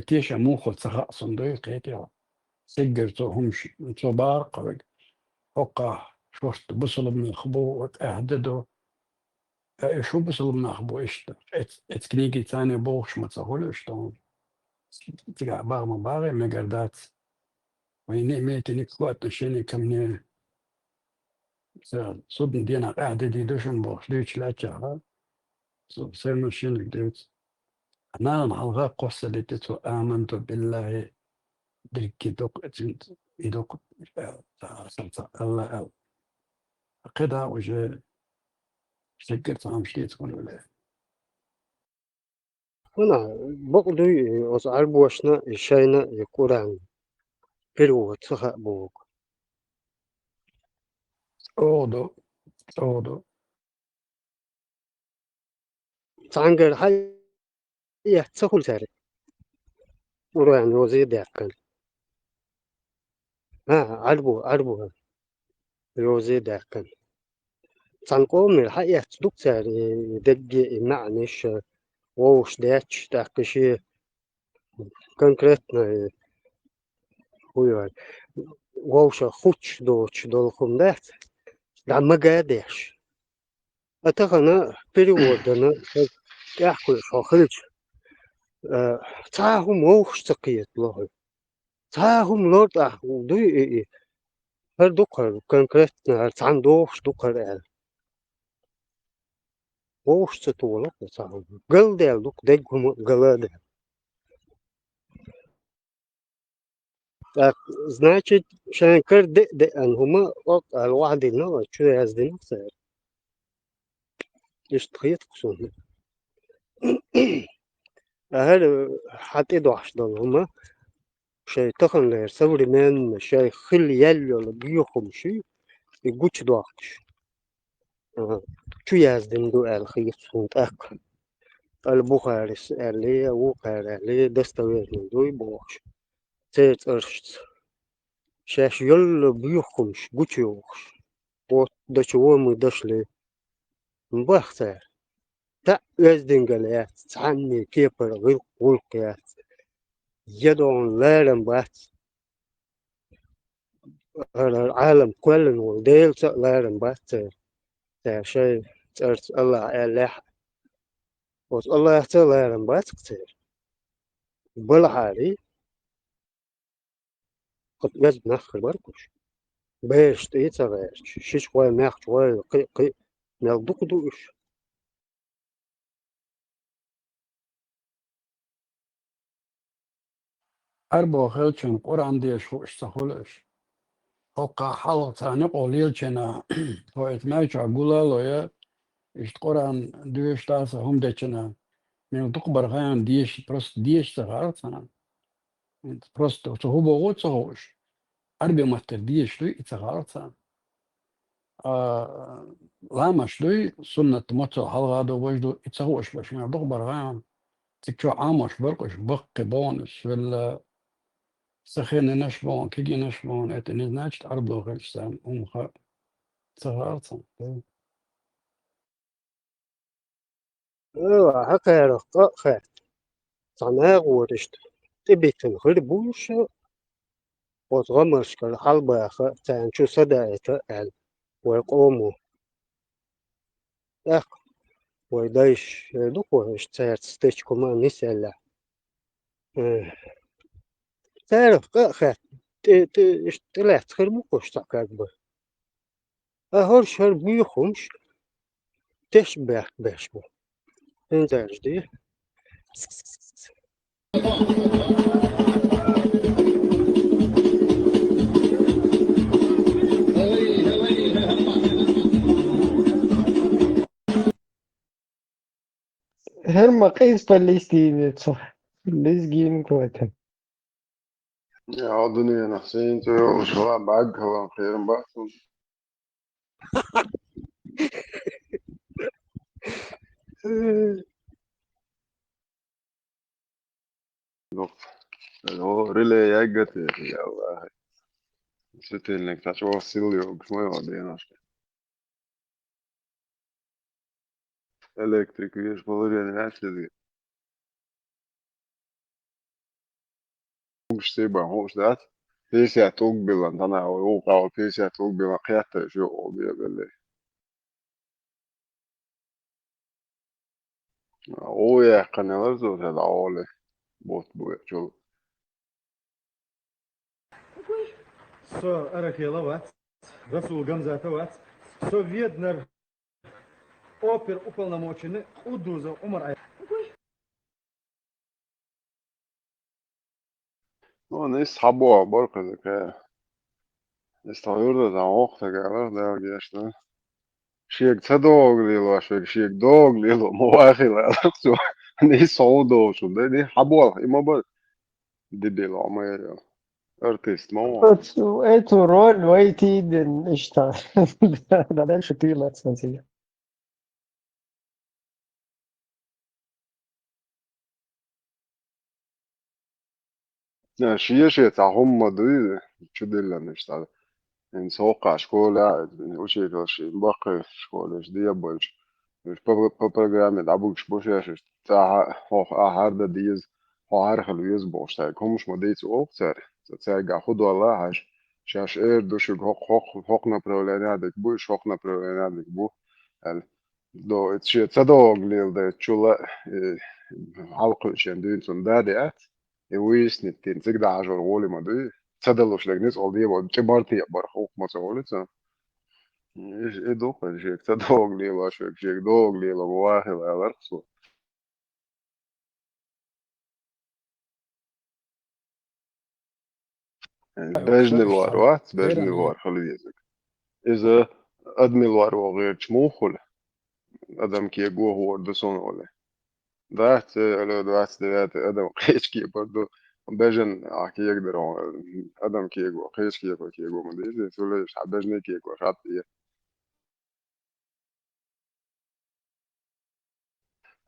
تيش أموخو تسخاء صندوق كيتيا سجر توهمش صبار قبل حقا شوشت بصل من خبو وتأهددو شو بصل من خبو إيش اتكنيكي تاني بوش ما تسهولش تون تيجا باغ ما باغي مقردات ويني ميتني كوات نشيني كمني صدن دينا قاعدة دي دوشن بوش ديش لا تشاها سير نشيني ديت أنا الغا قصة لتتو آمنت بالله دلكي دوك يدوك الله كده وجه سجلت عم شتيت ولا هنا بقدي أسعار بوشنا الشينا يقولان بلو تخا بوك أوضو أوضو تعنقر حي تسخل تاري وران وزي داكن عربو روزي داكن تعنقو من الحقيقة تدوك تاري دقي معنيش ووش داتش داكشي конкретно хуй ووش خوش دوش دولخم دات لما قادش أتغنى переводنا كأحكي شاخلش تعاهم ووش تقيت له تعاهم لورد ودي هر دوكر конкретно تعان دوش دوكر ووش تطولق تعاهم قل ديال دوك ديكهم قلادة значит شانكر دي أن هما الواحد النوع شو يزدين أكثر إيش تخيط خصوصا هل حتى دوش دول هما شيء تخن غير سوري من شيء خل يلو بيوخم شيء يقولش دوش شو يزدين دو الخيط سنت أك البخاري اللي وقال اللي دستوير من دو يبوش تيت أرشت شاش يلو بيوخمش قولش يوخش ودش ومي دش لي مبختار تا يزدين قليات تعني كيبر غير قولقيات يدون لارن بات العالم كله وديل لارن بات تا شيء ترت الله ألاح وت الله يحتل لارن بات كتير بالحالي قد يزد نخل بركش باش تيتغير شيش شوي ماخ شوي قي نلدق دوش أربو خيلشن قرآن دي شو استخولش حقا حلق ثاني قوليلشنا هو إتماجع قولا لويا إشت قرآن دوش تاسا هم ديشنا من تقبر غيان ديش بروست ديش تغارتنا بروست تهو بغوت سهوش أربي مستر ديش دوي إتغارتنا لاما شدوي سنة متو حلقة وجدو إتسهوش باش من تقبر غيان تكشو عامش برقش بقي بونس ولا سخين نشبون كيجي نشبون اتني ناجت أربو غلشتان أمخا تغارتنا ايوه هكا رقاق خير صناغ ورشت تبي تنخر بوش وتغمرش كالحلبة تان شو صدى يتقل ويقوموا اخ ويدايش دوكو اشتايت ستيش كمان نسأل تعرف خير طلعت خير مكوش تاكاك به أهور شهر بيخمش تشبه بشبه انزاج دي Herma qeis Palestina صح لزقين كويتا يا دنيا نحسين تو شباب بعقها خير باسم هو ريلي ياجت يا واحد ست انك تشوف سيليو بشوي ودينا الكتريك ايش بقول يعني ناس دي Seba hoş dat. Piyasaya tog bilan tana o qav piyasaya tog bilan qiyatta şu oluyor böyle. O ya kanalar zaten ağlı bot bu çok. So Arakelavat, Rasul Gamzatovat, so Vietnar опер уполномоченный Удуза Умар Ай. No ne sabo bor kızık ya. İstahıyor da okta galar da geçti. Şiyek tadogli şiyek şiyek dogli muahil alaksu. Ne soğudu şu da ne habo ima bor debil ama ya. Artist ma. Эту роль войти işte. Да дальше ты лацан себе. Ya şiye tahum duydu. Şu dillen işte. En soğuk şkola, uçuyor şey, bakır şkola, işte diye مش بروجرام يلعبوا مش بوش بتاع هو هارد ديز هو عارف اللي يسبق اشتاق هم مش مديت او سر ترجع خد والله عاش شاش اير دوش هوقنا برولين هذاك بو شوقنا برولين هذاك بو دو اتشي تصدق ليل ده تشولا حلقة شين دين سن دادئت ويس نتين تقدر عجر غولي ما دي تصدقلوش لجنس قضية بود كبارتي برخوك ما سوالي ايه دوقة شيك تدوق ليلة شيك دوق ليلة مواهل على رخصه يعني بجني الواروات بجني الوار خلي يزك إذا أدمي الوار وغير شموخل أدم كي جوه هو دسون ولا دات لو دات أدم قيش كي برضو بجن كي يقدر أدم كي جوه قيش كي جوه مدير سولش بجني كي جوه شاطئ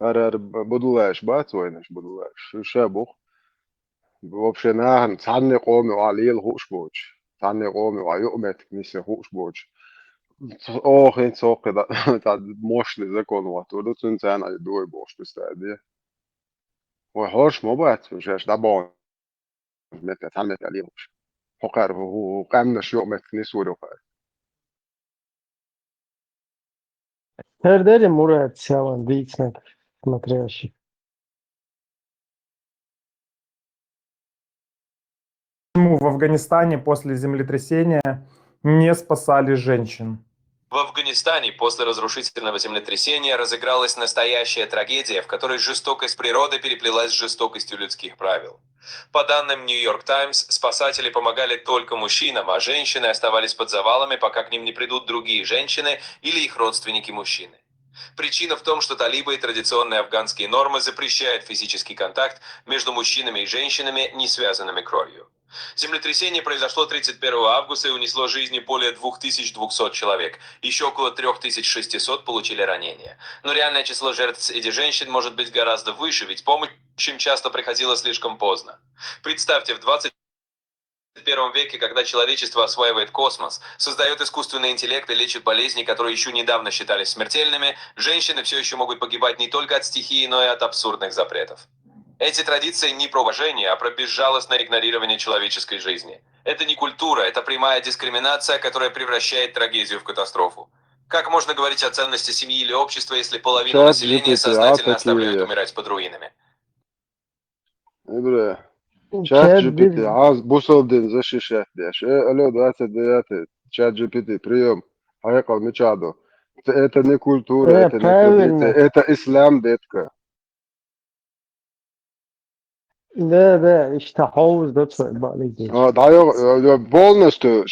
أرر بدولاش بات وينش بدولاش شو شابوخ вообще нахан цааны qoomi aliil huusbooj цааны qoomi yu'met nisse huusbooj oohin soqida ta moshli zakon watu do tun цаана duoi boos bestadi و horsh mobat shash dabon met tan met aliil hoqar hu qamna yu'met nisuru Передали Мурат Сяван, вечно смотрящий. Почему в Афганистане после землетрясения не спасали женщин? В Афганистане после разрушительного землетрясения разыгралась настоящая трагедия, в которой жестокость природы переплелась с жестокостью людских правил. По данным New York Times, спасатели помогали только мужчинам, а женщины оставались под завалами, пока к ним не придут другие женщины или их родственники-мужчины. Причина в том, что талибы и традиционные афганские нормы запрещают физический контакт между мужчинами и женщинами, не связанными кровью. Землетрясение произошло 31 августа и унесло жизни более 2200 человек. Еще около 3600 получили ранения. Но реальное число жертв среди женщин может быть гораздо выше, ведь помощь им часто приходила слишком поздно. Представьте, в 21 веке, когда человечество осваивает космос, создает искусственный интеллект и лечит болезни, которые еще недавно считались смертельными, женщины все еще могут погибать не только от стихии, но и от абсурдных запретов. Эти традиции не про уважение, а про безжалостное игнорирование человеческой жизни. Это не культура, это прямая дискриминация, которая превращает трагедию в катастрофу. Как можно говорить о ценности семьи или общества, если половину Чат населения GPT сознательно оставляют такие умирать под руинами? إبرة شات Чат جي بي تي عاوز بوصل دين زي شاشات ديش ألو داتا دياتي شات جي بي تي прием حقيقة مشادو это не культура, это не правильно. традиция, это ислам, детка. Да, işte havuz da bağlayacak. Да, полностью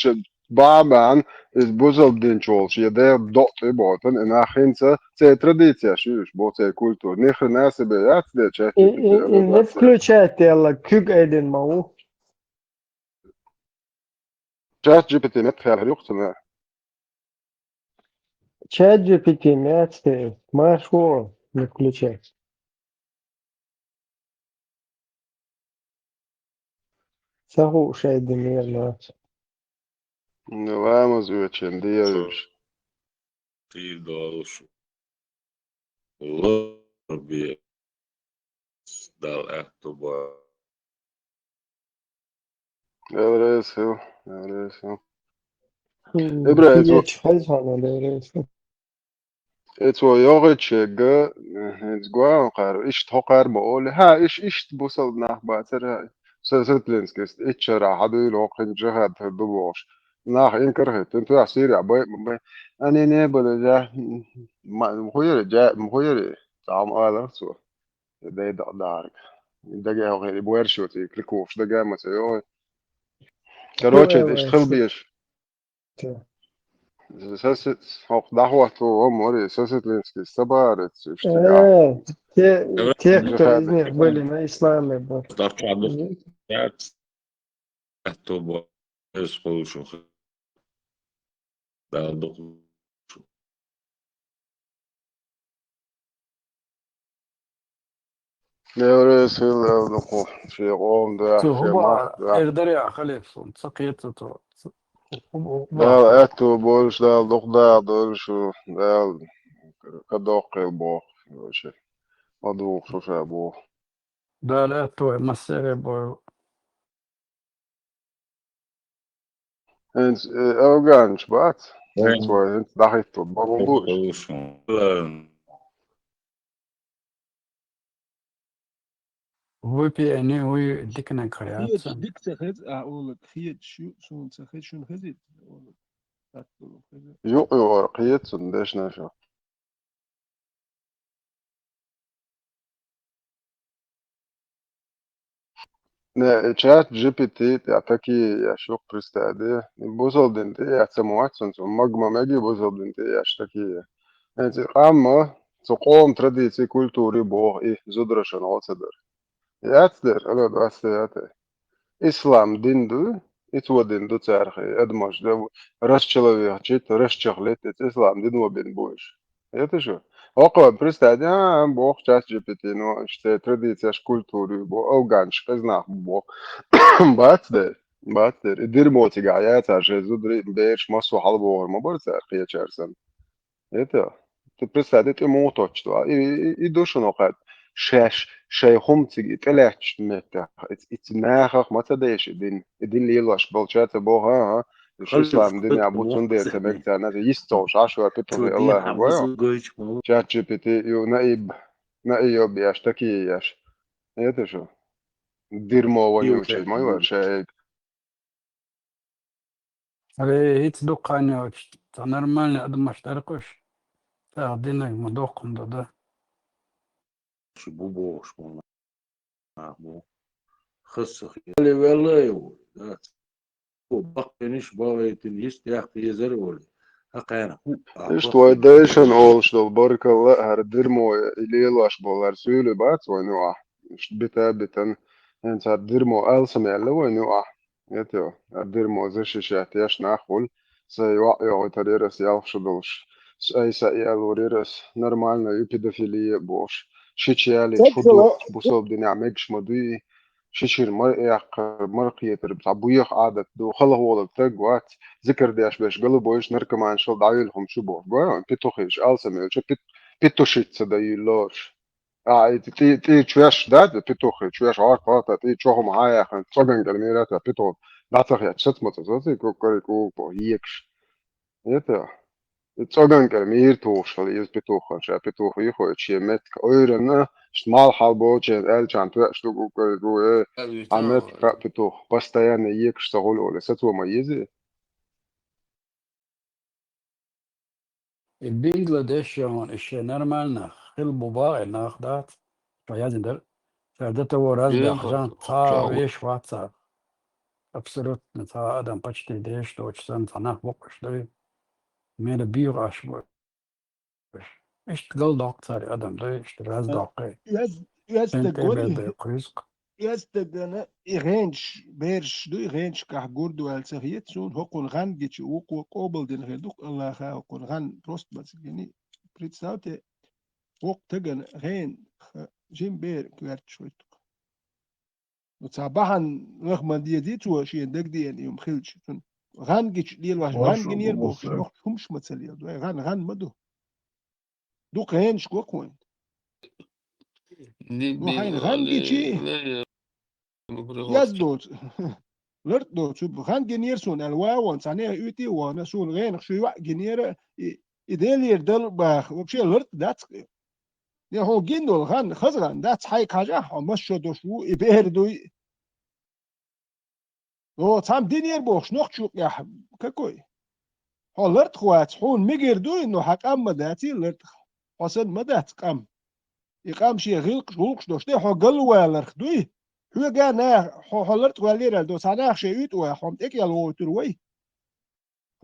бабан из бузалдин чолш, еде дот и ботан, и нахинца, це традиция, шиш, бо це культура. Ни хрена себе, я тебе чат И GPT, не включайте, alla kuk edin mau. чат GPT не тхер юхтана. Чат GPT мяцкая, машу не включать. Саху шайди мирно. Vamos, Virgin, Deus. Tildalsu. Lobby dal Ectobar Evresel, evresel. Ebra, Hiç hayvan öyle. اتو يوغتشيغا اتسغوا قار ايش تقار بقول ها ايش تبوصل ناخ باتر هاي سلسلتلينسكست اتشرا حدو لوقن جهاد هدوش ناخ انكرهت انتو عسير عباي اني نيبل جا مخير جا مخير تعام آلر سو داي دارك دقا هو غير بويرشوتي كليكوش دقا ما سيوه كروتشد ايش تخل بيش سلسل هوق دعوة وموري سلسلتلينسكي استبارت اشتقاع Тех, кто из جهاد них были на исламе. Вот. نورس هيل في قوم ده تو في هو مخ ده اقدر يا خليف صون سقيت تو هو ده اتو بولش ده دوق ده دولشو ده كدوق البوق شيء مدوق شو شابوه ده لا تو مسيري بو انت اوغانش بات انت انت دحيت بابو بوش هو بي اني هو ديكنا كريات Fiat سن dik zegt, oorlijk, Fiat zo'n zegt, zo'n gezit. يو ورقيت سندش نشا نه chat GPT تعطيكي يا شوق بريستادي بوصل دنتي يا سموات سنسو مجمع ماجي بوصل دنتي يا اشتكي انت قام تقوم ترديتي كولتوري بوغ ايه زدرشن اوتدر ياتدر انا داستياتي اسلام ديندو اتو ديندو تارخي ادماش ده راش человек чит راش чахлет اسلام دين وبين بوش это شو око представь бог час GPT ну что традиция культуры бо اوغانش قزنا бо باتر دير موتي قاعد عشان زدري بيرش ماسو حلبو ما برسا خيا چارسن это ты представь ты моточ то и душно قد شاي خمتي طلعت متى اتناخ ما تداش الدين ليلاش بلشات بوها ها مش اسلام دين ابو تندير تمك ناس يستوش عشوة بتوغي الله هو شات جي بي تي يو نائب نائب يشتكي ياش это شو دير مو ونيو شيء ما يور شيء هذه هيت دوق اني نورمالني ادم مشتركوش تاخدينك مدوقم ده Što dēšana olšdol barka lehar dirmo ilieloš bolar sūli bāc vai nu ah. Bitē bitan hens ar dirmo elsamēle vai nu ah. Et jo, ar dirmo zišišē tieši nahul. Sai jo tar iras jelšadolš. Ai sa ielur iras normālna pedofilija boš. Šičieli šuduht busob din amegš madui. شيشير مرقيتر بتاع بويخ عادت دو خلا هو تقوات ذكر ديش باش قلبو ايش نركم عن شل دعيلهم شبه قوان بيتوخيش آلسمي شو بيتوشيت داي لوش تي تشويش داد بيتوخي تشويش عارفة تي تشوهم معايا خان تصدن كلميرات بيتو داتخ يا تشت متزازي كوكاريكو بوهيكش يتا Zogan mir tušal iz pituha, šā pituha ihoja šie metka oirana, šmal halboče, elčan tueštu kukurgu, а метка петух постоянно ек что гуляли. С этого мы ездили. بنجلاديش يوم الشيء نورمالنا خلبو باغي ناخدات فيازندر فدته ورаз дахжан та веш ватса абсолютно та адам почти деш точно танах бокш да мене бираш бо ايش تقول دكتور ادم ده ايش راز دقيق Yes, the انت gory. بده كويسك Yes, the gana. Irench, bersh, do irench kah gordo al sahiet soon. Hokon ran get you wok obel den reduk Allah ha hokon ran prost bas geni. Pritsaute wok tagan ren jim ber kwert shoit. وتصبحا رغم دي شيء دك دي يوم خلش غان جيش ديال واش غان جنير بوخ همش مثل غان مدو دوك هين شكو كوين وحين غان جيشي يزدوت لرت دو شو بخان جنير سون الواون سانيه يوتي وانا سون غين شو جنير يدل يردل باخ وبشي لرت دات يا هو جندول غان خزغان دات حي كاجا مش شو شو يبهردو هو تام دينير بوخش نوخ يا ككوي هو لرت خوات حون ميجردو انه حقام داتي لرت حسن مدات قام يقام شي غلق غلق دوشتي هو قلوا لرخدوي هو قانا حولرت وليرا دو ساناخ شيوت وحوم تكيال وتروي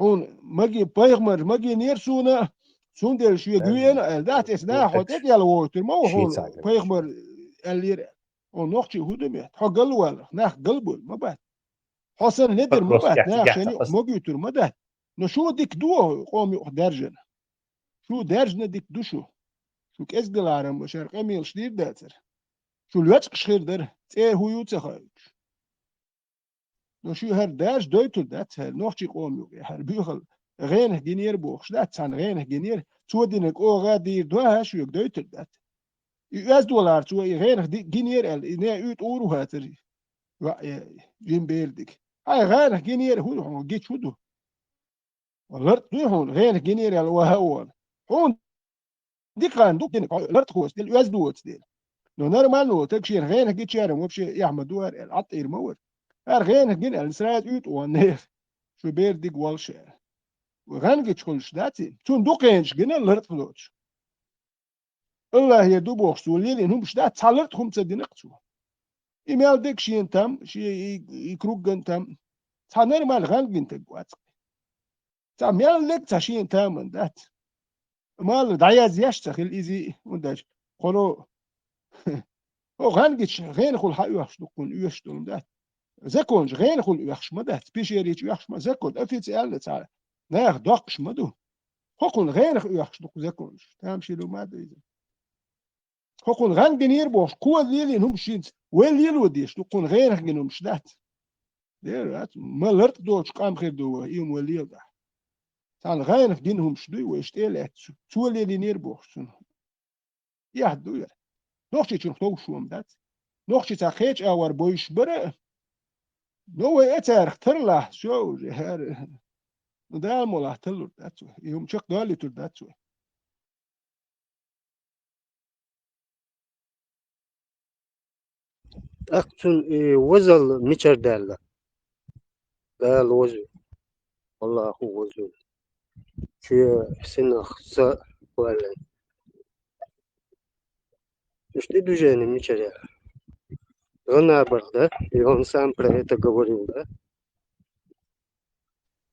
هون مجي بايغمر مجي نير سونا سون ديل شوي جوين ذات اسنا حو تكيال وتر ما هون بايغمر اللير هون نوختي هودمي حو قلوا ناخ قلبول ما بعد حسن ندر ما بعد ناخ شني مجي تر ما ده نشو ديك دو قومي درجن شو درجنا ديك دوشو شو كاس دلارم بشار قميل شديد داتر شو الوقت خير در تي هو يتخاي نو شو هر داش دويتو دات هر نوختي قومي هر بيخل غينه جنير بوخش دات سان غينه جنير تودينك او غادي دوها شو دويتو دات US دولار تو غينه جنير ال إنها يوت أورو هاتر جيم بيردك هاي غينه جنير هو جيت شو دو ولرت هون غينه جنير ال وهون هون دي كان دوك دينك لرت خوس ديل US دوت ديل نو نورمال نو تكشير غينه جيت شارم وبشي يحمد دوار العطير مور هر غينه جن السرات يوت ونير شو بيردك والشير وغان جيت شولش داتي تون دوكينش جن لرت فلوتش الله يدو بوخش وليل انهم مش دات صالرت هم تصدقتو ايميل ديك شي انتم شي يكروج انتم تا نورمال غان جنت قوات تا ميل لك تا شي انتم دات مال دعياز يشتخ الايزي ونداش قولوا هو غان جيت غين خل حق يخش دكون يش دول دات زكونج غين خل يخش ما دات بيشيريت يخش ما زكون افيت ال تعال ناخ دقش ما دو هو غين يخش دك زكونج تمشي له ما دي هو غان جنير بوش كو ليل انهم شينت وليل وديش دكون غير جنهم شدات دير ما لرت دوش قام خير دو يوم وليل ده تان غين جنهم شدوي ويشتيل تو ليل نير بوش يهدو يا نوختي تشوف شوم دات نوختي تا خيج اور بويش بره نو اتر ترلا شو هر ده مولا تلو دات يوم تشك دالي تو دات أقتل وزل ميشر دالة لا الوزل والله هو وزل في سنة خصاء ولا مش دي دوجاني ميشر غنا برده يوم سامبرا يتقبلين ده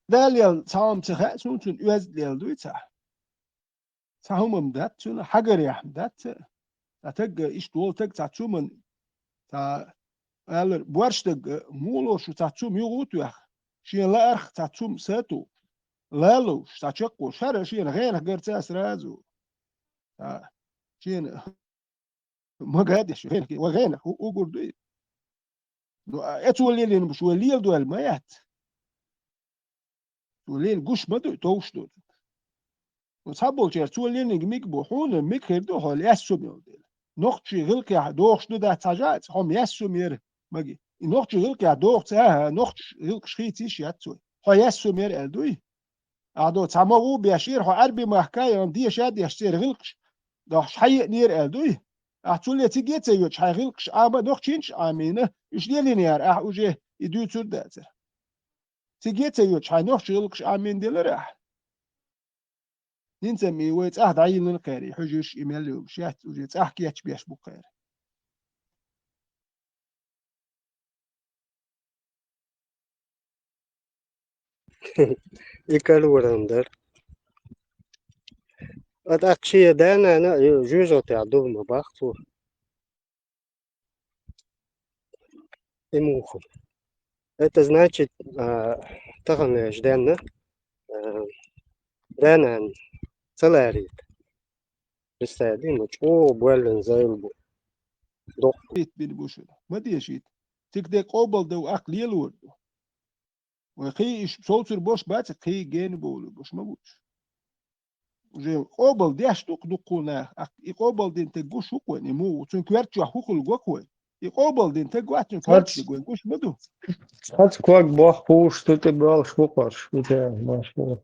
داليال تاوم تخا سونتون يوز ديال دويتا تاهم مدات تون حجر يا حمدات تتق ايش دول تق تاتومن تا الر بورشتق مولو شو تاتوم يغوت يا شي لا ارخ تاتوم ساتو لالو تاتشقو شر شي غير غير رازو شي ما قادش غير وغير هو قردو اتولي لي مش ولي دو المايات ولين قش مدو توش دو وصابول جير تولين ميك بوحون ميك هردو هول ياسو ميوديل نوختي غلق يا دوخ دو دا تاجات هم ياسو مير ماجي نوختي غلق يا دوخ تا نوخت غلق شخيتيش ياتو هو ياسو مير الدوي ادو تامو بيشير هو اربي محكاي دي شاد يشتير غلقش دوخ حي نير الدوي احتولي تيجيت يوش حي غلقش اما نوختينش امينه ايش ديلين يار اح وجه يدو تور داتر تيجيت يوش حي نوخش غلقش امين ديلرح نسمي ويت أحد عين القاري حجوش إيميل يوم شات وجيت أحكي بيش بقاري يكال ورندر أتأكشي دانا أنا جوجو تعدو ما باختو إموخو это значит تغنى جدانا دانا سلاريت بستعدين مجموع بولن زيلبو دوق بيت بين بوشنا ما ديشيت تكدك قبل دو أقل يلور وخي إيش صوتر بوش بات خي جين بولو بوش ما بوش وجي قبل ديش دوق دوقونا قبل دين تجوش وكوين مو تون كويرت جو حقوق الجوكوين يقابل دين تقواتن هاتس كواتش تقوين كوش مدو هاتس كواك بوخ بوش تتبال شوقرش بتاع مشهور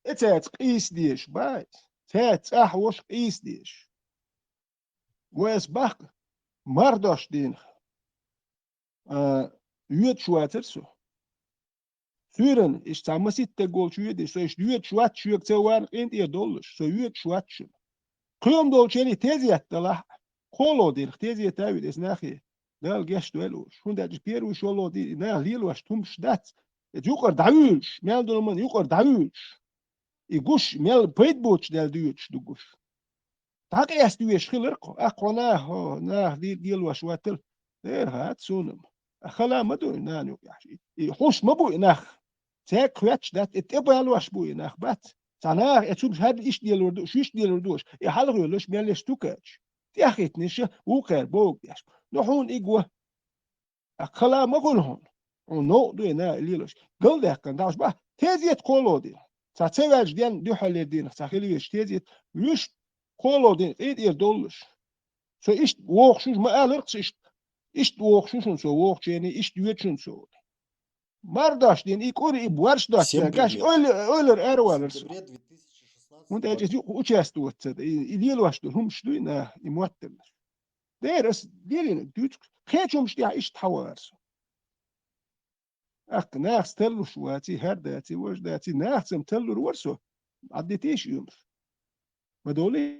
اتات قيس ديش باي تات احوش قيس ديش ويس باق مردوش دين يوت شواترسو سورن إيش تعمسيت تقول شو يدي سو إيش يوت شوات شو يكتوان إنت يدولش سو يوت شوات شو قيم دول شيني تيزيات تلاح خولو دين تيزيات تاويد إس ناخي دال جيش دوالوش هون داج بيرو شولو دي ناخ ليلوش تومش دات يقر دعوش ميال دول من يقر دعوش يقوش ميال بيت بوتش دال ديوتش دوغوش تاق إيش دويش خلرقو أقوناه ناخ ديلوش واتل دير هات سونم خلا مدو نانو يحشي يحوش مبو ناخ تاك كواتش دات اتبالوش بو ناخ بات تناخ اتشوف هاد إيش ديلوردو شوش ديلوردوش يحلغ يلوش ميالش توكاتش تياخيت نشا وقر بوغ ديش نحون إيقوه خلا مغول هون ونو دو نا ليلوش قل ده كان داش با تيزيت قولو دي تاتسواج ديان دو حالي دين تاخيليش تيزيت يوش قولو دين إيد دولش سو إيش ووخ شوش ما ألرقش إيش ووخ شوشن سو ووخ جيني إيش دويتشن سو مرداش دين إيكوري إبوارش دات Всем قاش привет! أولر 1 إروالرس сентября 2016 وانت года. أجيز участвовать إليلوش دول هم شدوي نا يموتل ديرس ديرين دوت خيتشم شتيا إيش تحوارس أك ناس تلو شواتي هرداتي وجداتي ناس تلو ورسو عديتيش يومش ما دوليش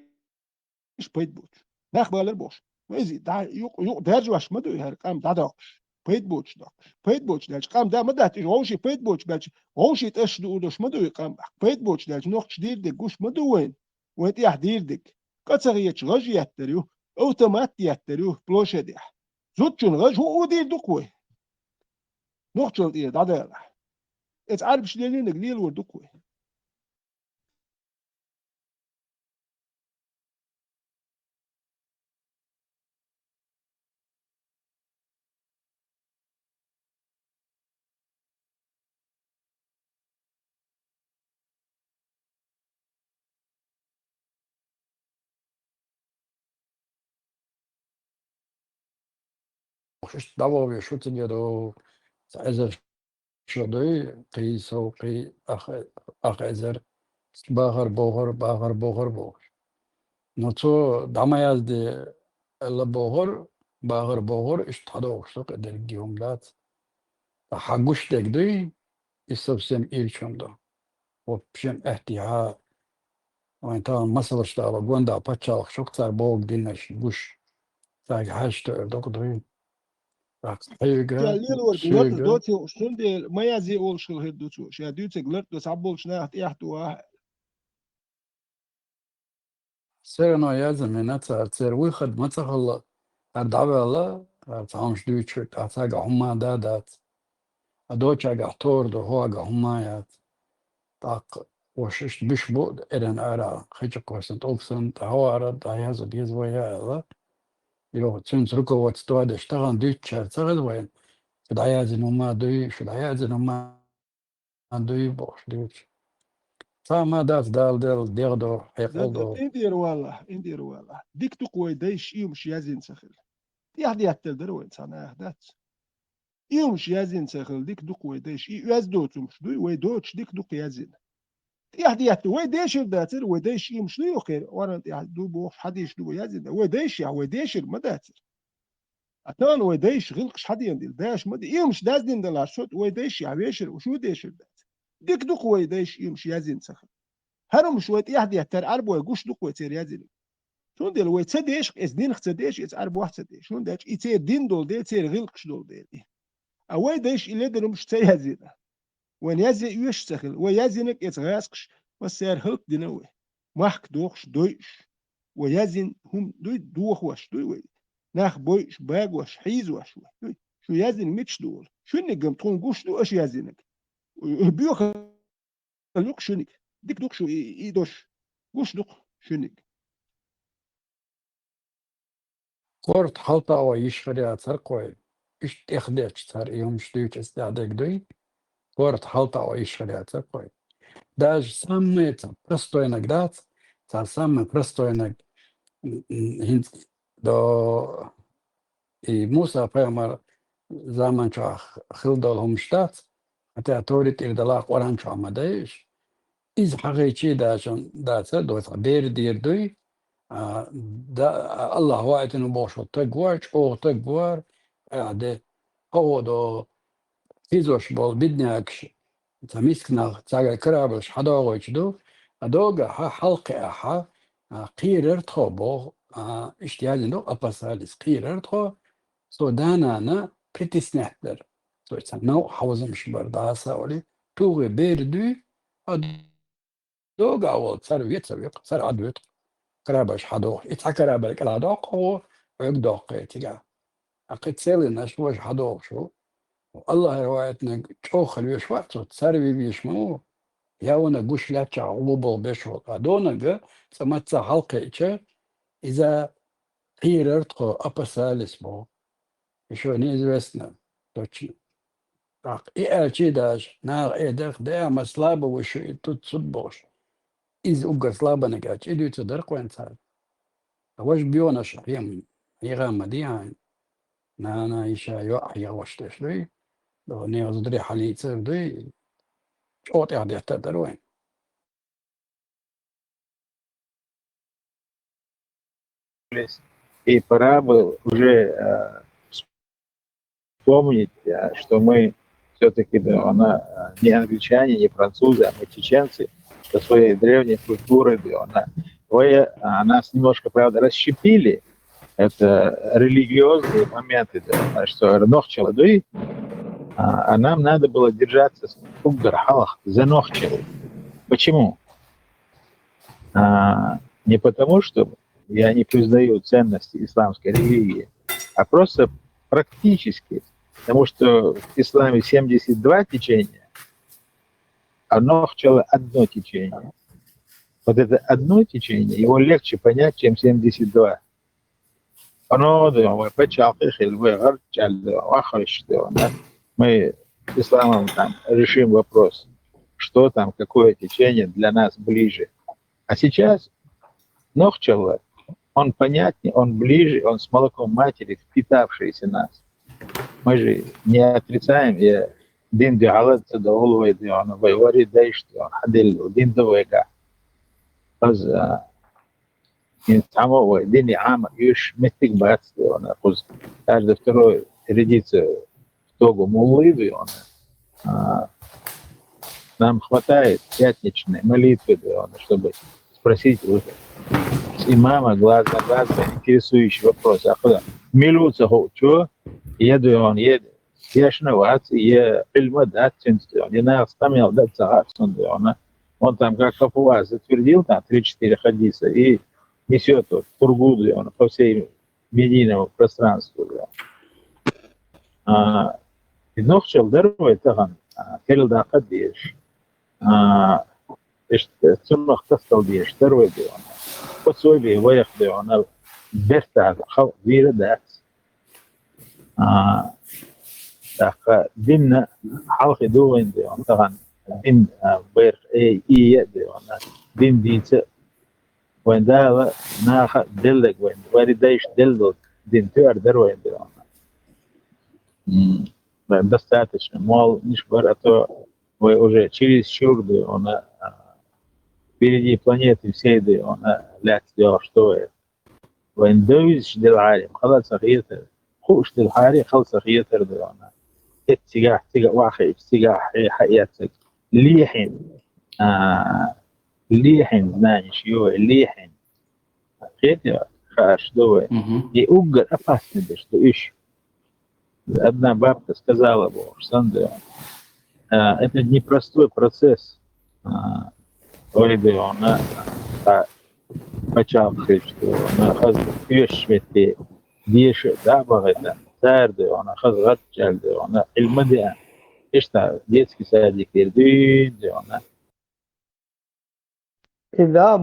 بيت بوش ناخ بالر بوش ما يزي دا يق درج واش ما دو هرقام داداش بيت بوش داش بيت بوش داش قام دا ما دات روشي بيت بوش بلش روشي تش دو دوش ما دو قام بيت بوش داش نوخ دير دك قوش ما دو وين وانت يحدير دك قصريت غج يتريو اوتومات يتريو بلوش دي زوتشن غج هو دير دكوي نوخ دير دادا ات عارف شلين نقليل ودكوي وش دعوة شو تجدو عزر شدوي قيسو قي أخ عزر باغر بوغر باغر بوغر بوغر نتو دعما يزدي إلا بوغر باغر بوغر اشتحدو وشتوك درجيهم دات حقوش تقدي يستبسم إلشم دا وبشم احتيها وانت مصر شتاوا قوندا باتشا شوك تار بوغ دينش بوش تاق حاشتو اردوك درين حيقة جاليل ورد لوت سيقة دوتي شون دي ما يزي اول شغل هدوتو شا دوتي غلط دو سابول شناخت يحتوا سيرنو يازم ينتا تسير ويخد ما تخلى الدعوة الله تعمش دوتشك أتاق هما دادات أدوتشا قحتور دو هو هما طاق وشش بش بود إرن أرى خيجك وسنت أوكسن تهو أرى داياز بيز ويا الله يلو تسنس ركو واتستواد اشتغل دوتشا تغل وين شداياز نوما دوي شداياز نوما دوي بوش دوتش فما دات دال ديغدو حيقولدو اندير والله ديك تقوي دايش يومش يازين سخل يحدي يتدر وين سنة اهدات يومش يازين سخل ديك دقوي دايش ياز دوتومش دوي وي دوتش ديك دق يازين يحدي يت وي دايش داتر وي دايش يومش دوي اوكي وانا دو بو حديش دو يازين وي دايش يا وي دايش ما داتر اتان وي دايش غلقش حد يندل داش مد يومش داز دين دلار شوت وي دايش يا ويشر وشو دايش دات ديك دق وي دايش يومش يازين سخل هرم شويت يحدي يتر اربو يقوش دق وي تير يازين شون ديل وي تسديش اس دين ختديش اس اربو واحد تسديش شون داش يتير دين دول دي تير غلقش دول دي أوي دايش إلى درم مش تيازينا وين يازي يوش سخل ويازينك يتغاسقش وسير هلك دينوي ماحك دوخش دويش ويازين هم دوي دوخ واش دوي وي ناخ بويش باق واش حيز واش دوي شو يازين ميتش دول شو نقم تكون قوش دو اش يازينك بيوخ لوك شنك ديك دوك شو يدوش قوش دوك شنك كورت حلطة أو يشغل ترقوي إيش تخدش تر يوم شدوش استعدك دوي كورت حلطة أو يشغل ترقوي داج سامي برستوينك دات تار سامي برستوينك هند دو موسى پیغمبر زمان چا خلدال هم شتات حتی توريت إردلا قرآن شو عمدهش إز حقيقي داشن داسا دوس بير دير دوي دا الله واعد إنه بوشو تقوار أو تقوار عده هو دو فيزوش بول بدناكش تمسكنا تاع كرابش حدا وجدو أدوغا حلقة أحا قيرر تخبو اشتياج دو أبساليس قيرر تخو سو دانا أنا بريتسنهتر سو نو حوزم شبر داسا ولي توغي بيردو أدوغا أول سرويت سر عدوت كرابش حدوخ كرابل كالعدوق هو عقدوق تيجا أقيت سيلي نشوش حدوق شو والله روايتنا تشوخل يشواتو تسروي بيشمو ياونا قوش لاتشا عوبل بشو أدونا سمتسا حلقة إيشا إذا قيررتخو أبا سالس بو يشو نيزوستنا توچنا إيه أشيداش ناغ إيه دخ ده مسلابة وشو إتو تصبوش إز أوغا سلابة نكاش إدو يتدرق وين سال وش بيونا شحيم يغام ديان نانا إيشا يوحيا وشتشري لو نيغز دري حالي تصير دي شوط يعدي يحتدر وين И пора бы уже вспомнить, что мы все-таки не англичане, не французы, а мы чеченцы со своей древней культурой. Нас немножко, правда, расщепили. Это религиозные моменты, что нохчало, а нам надо было держаться в гархалах за нохчало. Почему? Не потому, что я не признаю ценности исламской религии, а просто практически. Потому что в исламе 72 течения, а нохчало одно течение. Вот это одно течение, его легче понять, чем 72. Мы с исламом там решим вопрос, что там, какое течение для нас ближе. А сейчас нохчало, он понятнее, он ближе, он с молоком матери, впитавшийся нас. Мы же не отрицаем, я дин дюалатся до головы дюана, вайвари дай что, хаделю, дин довека. Интамовый дин и ама, юж метик бац дюана, каждый второй рядится в тогу муллы дюана. Нам хватает пятничной молитвы дюана, чтобы спросить с имама глаз на глаз интересующий вопрос. А куда? Милуца что? Еду он едет. Я шноваться, я фильмодат, я на стамил дать сагатсон, он там как Хапуа затвердил там 3-4 хадиса и несет вот пургуду он по всей медийному пространству. И нохчал дорогой таган, келда кадиш. Цунах тастал диш, второй был он. Пособие выехали он, бертаг, хал, вирадат. Так, дин халки дуин дي он طبعا دين بير اي دي он دين ديت وين دا ناخ دلك وين وريدايش دلدو دين تور دروين دي он достаточно мол нишбар а то вы уже через чур дي он впереди планеты всей дي он لا تدور что وين دويش دي العالم خلاص غيرت خوش دي الحاري خلص غيرت دي он اتجاه واخي اتجاه حياتك ليحن نانش يو ليحن كده خاش دوه и угар опасный что ищ одна бабка сказала бы что это непростой процесс она почав что она хаз пешмети деше да багата تاردي وانا خذ جلدي وانا المدي اشتا детский садик يردين دي وانا إذا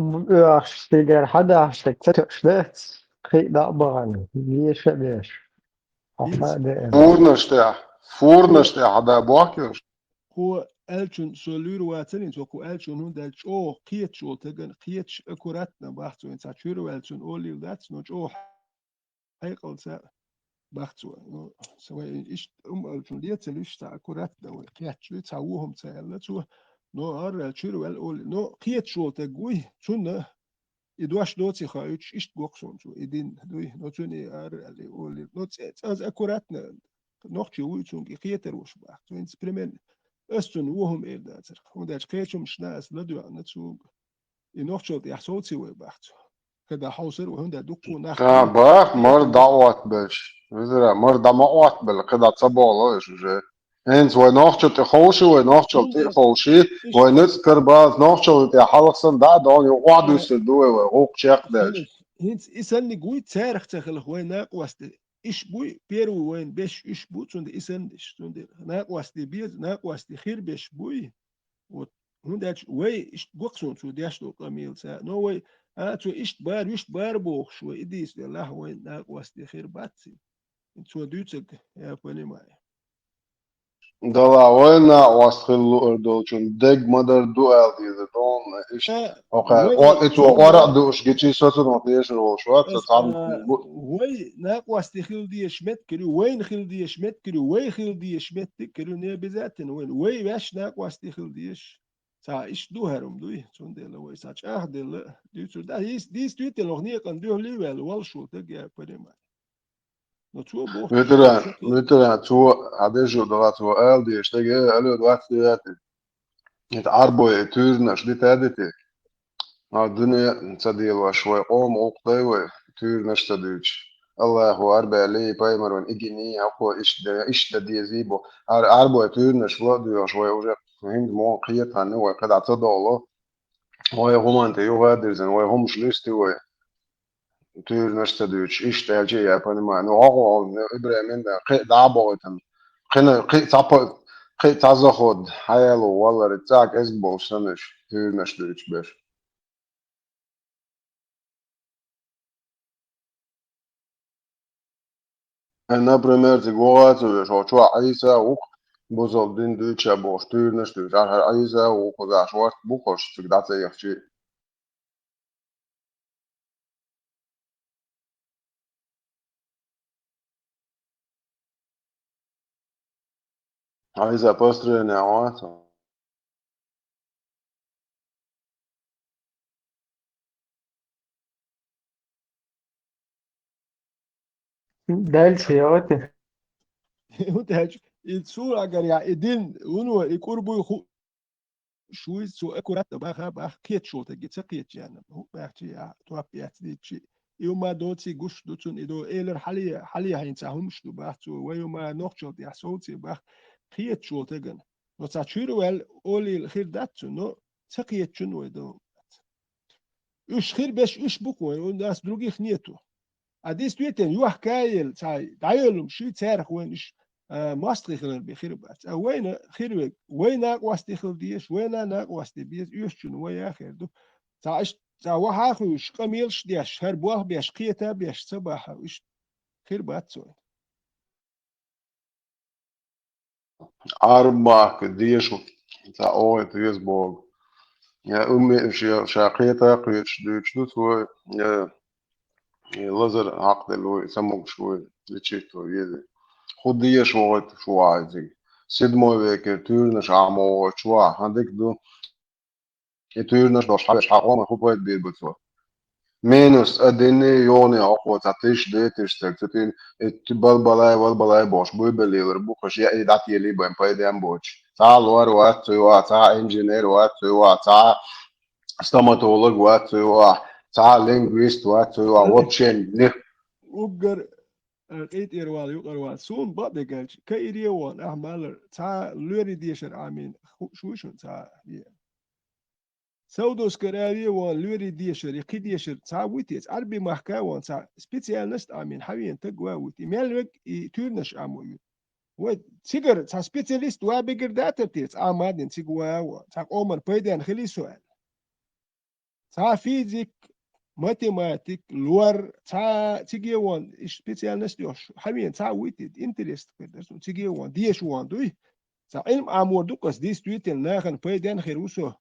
أشتغل حدا أشتغل شلت خي دعبان ليش ليش حفادة Furnastea, hada boakjörs. هو ألشون سولير واتنين توكو ألشون هون دالش أو قيتش أو تجن قيتش أكوراتنا بحثوا إنسان شيرو ألشون أولي وداتس نوج أو هيقل سا بختوا نو سواء إيش الجولية تلوش تا أكورات دو قيات شو تعوهم تسأل تو نو أر شو الأول نو قيات شو تجوي شو يدواش دوتي خايش إيش بوكسون شو إدين دوي نو توني أر اللي أول نو تأز أكوراتنا نوختي ويتون قيتر وش بخت تو إنسبريمنت أستون وهم إيرداتر وداش قيتشم شناس لدوا نتسوق ينوختي يحصوتي وبخت كده حوصر وهم دا دقو ناخ بخ مر دعوات باش وزرا مر دموات بالقطع صبالا جوجه هنز ونوخشو تخوشي ونوخشو تخوشي ونذكر باز نوخشو تحلقسن دا دون يقعدوا يسدوا وروق شيخ داش هنز إسن قوي تاريخ تخل هو ناقوست إيش بوي بيرو وين بيش إيش بو تند إسن دش تند ناقوست بيز ناقوست خير بيش بوي وهنداش وي إيش بوكسون تو داش لو قميل سا نو وي تو إيش بار بوخ شو إديس الله وين ناقوست خير باتسي تو دوتك يا بني معي دلا وينا واستخلو اردوچون دگ مدر دوال ديزه دون ايش اوكي او اتو اورا دوش جيتشي سوتو نوتيش رو شوات صعب وي ناقوس تخيل دي شمت كرو وين خيل دي شمت كرو وي خيل دي شمت كرو ني بذاتن وين وي باش ناقوس تخيل ديش سا ايش دو هرم دوي تون دي لو ساچ دي دي تو دا ديس تويت لو ني كان دو ليفل وال شو تجي بريما نو تو بو مترا تو ادجو دلا تو ال دي اشتغي الو دوات ديات ات اربو تورنش دي تادتي الدنيا تديل شوي قوم وقتي تورنش تدوش الله هو أربع لي بايمر وان إجيني أكو إيش دي زيبو أربع تورنش لا شوي وجه هند مو قيت هنو قد اعتدى الله هو هم أنت يغادر زين هو هم شلست هو تورنش تدوش إيش تاجي يا بني ما نو أقوى إبراهيم ده قي دعبوا تن قنا قي تعب قي تعزخد حيالو والله رتاك إسبو سنش تورنش تدوش بيش Например, ситуацию, что Айса ук бузол дин дуча бош тюрнеш тюр, Айса ук за шварт бухош всегда цеяхчи. Айса построение аванса. دالش يا وقت وانت الصورة اگر يا إدين ونو يقربوا يخو شوي سو اكورات باخ كيت شو تجي تقيت يعني هو باختي يا تو بيات دي شي يوم دوتي غش دوتون إدو إيلر حاليا هينتهم شو باختو ويوم نوخشو دي صوتي باخ كيت شو تجن وتشيرو ال اولي الخير داتو نو تقيت شنو إدو إيش خير باش إيش بكو والناس других нету а действительно يوح كايل تاي دايلهم شو تاريخ وين إيش ماستخيل بخير بس وين خير وين واستخيل ديش وين واستي بيز يشون ويا خير دو تعش تعوها خوش قميلش ديش هر بواه بيش قيتا بيش صباح وش خير باتسوي أربعة كديش تا أوه تيز بوغ يا أمي شاقيتا قيتش دوش دوت هو يا لازر عقد اللي يسموه شوي لتشيتو يدي خود ديش وقت شو عايزي سيدمو بيك تورنش عمو شو عندك دو تورنش دوش حبش حقوم خوبايت بيربطوا مينوس أديني يوني أقوى تعطيش ديتش تكتين بالبلاي بوش بيبليلر بوكش يا داتي لي بين بايدين بوش تعال ور واتوا تعال انجينير واتوا تعال ستوماتولوج واتوا تعال لينغويست واتوا واتشين نه وقر قيت إيروال يقروال سون بعد قالش كإيريوان أعمال تا لوري ديشر آمين شو تا سودوس كراري وان لوري ديشر يقي ديشر تا ويتيس عربي محكا وان تا سبيسيالست آمين حوين تقوى ويتي مالوك تورنش آمويو وتيجر تا سبيسيالست وابيجر داتر تيس آمادين تيقوى وان تا قومر بيدان خلي سؤال تا فيزيك ماتيماتيك لور تا تيجي وان سبيسيالست يوش حوين تا ويتي انترست كدرسو تيجي وان ديش وان دوي تا علم آمور دوكس ديس تويتل ناخن بيدان خيروسو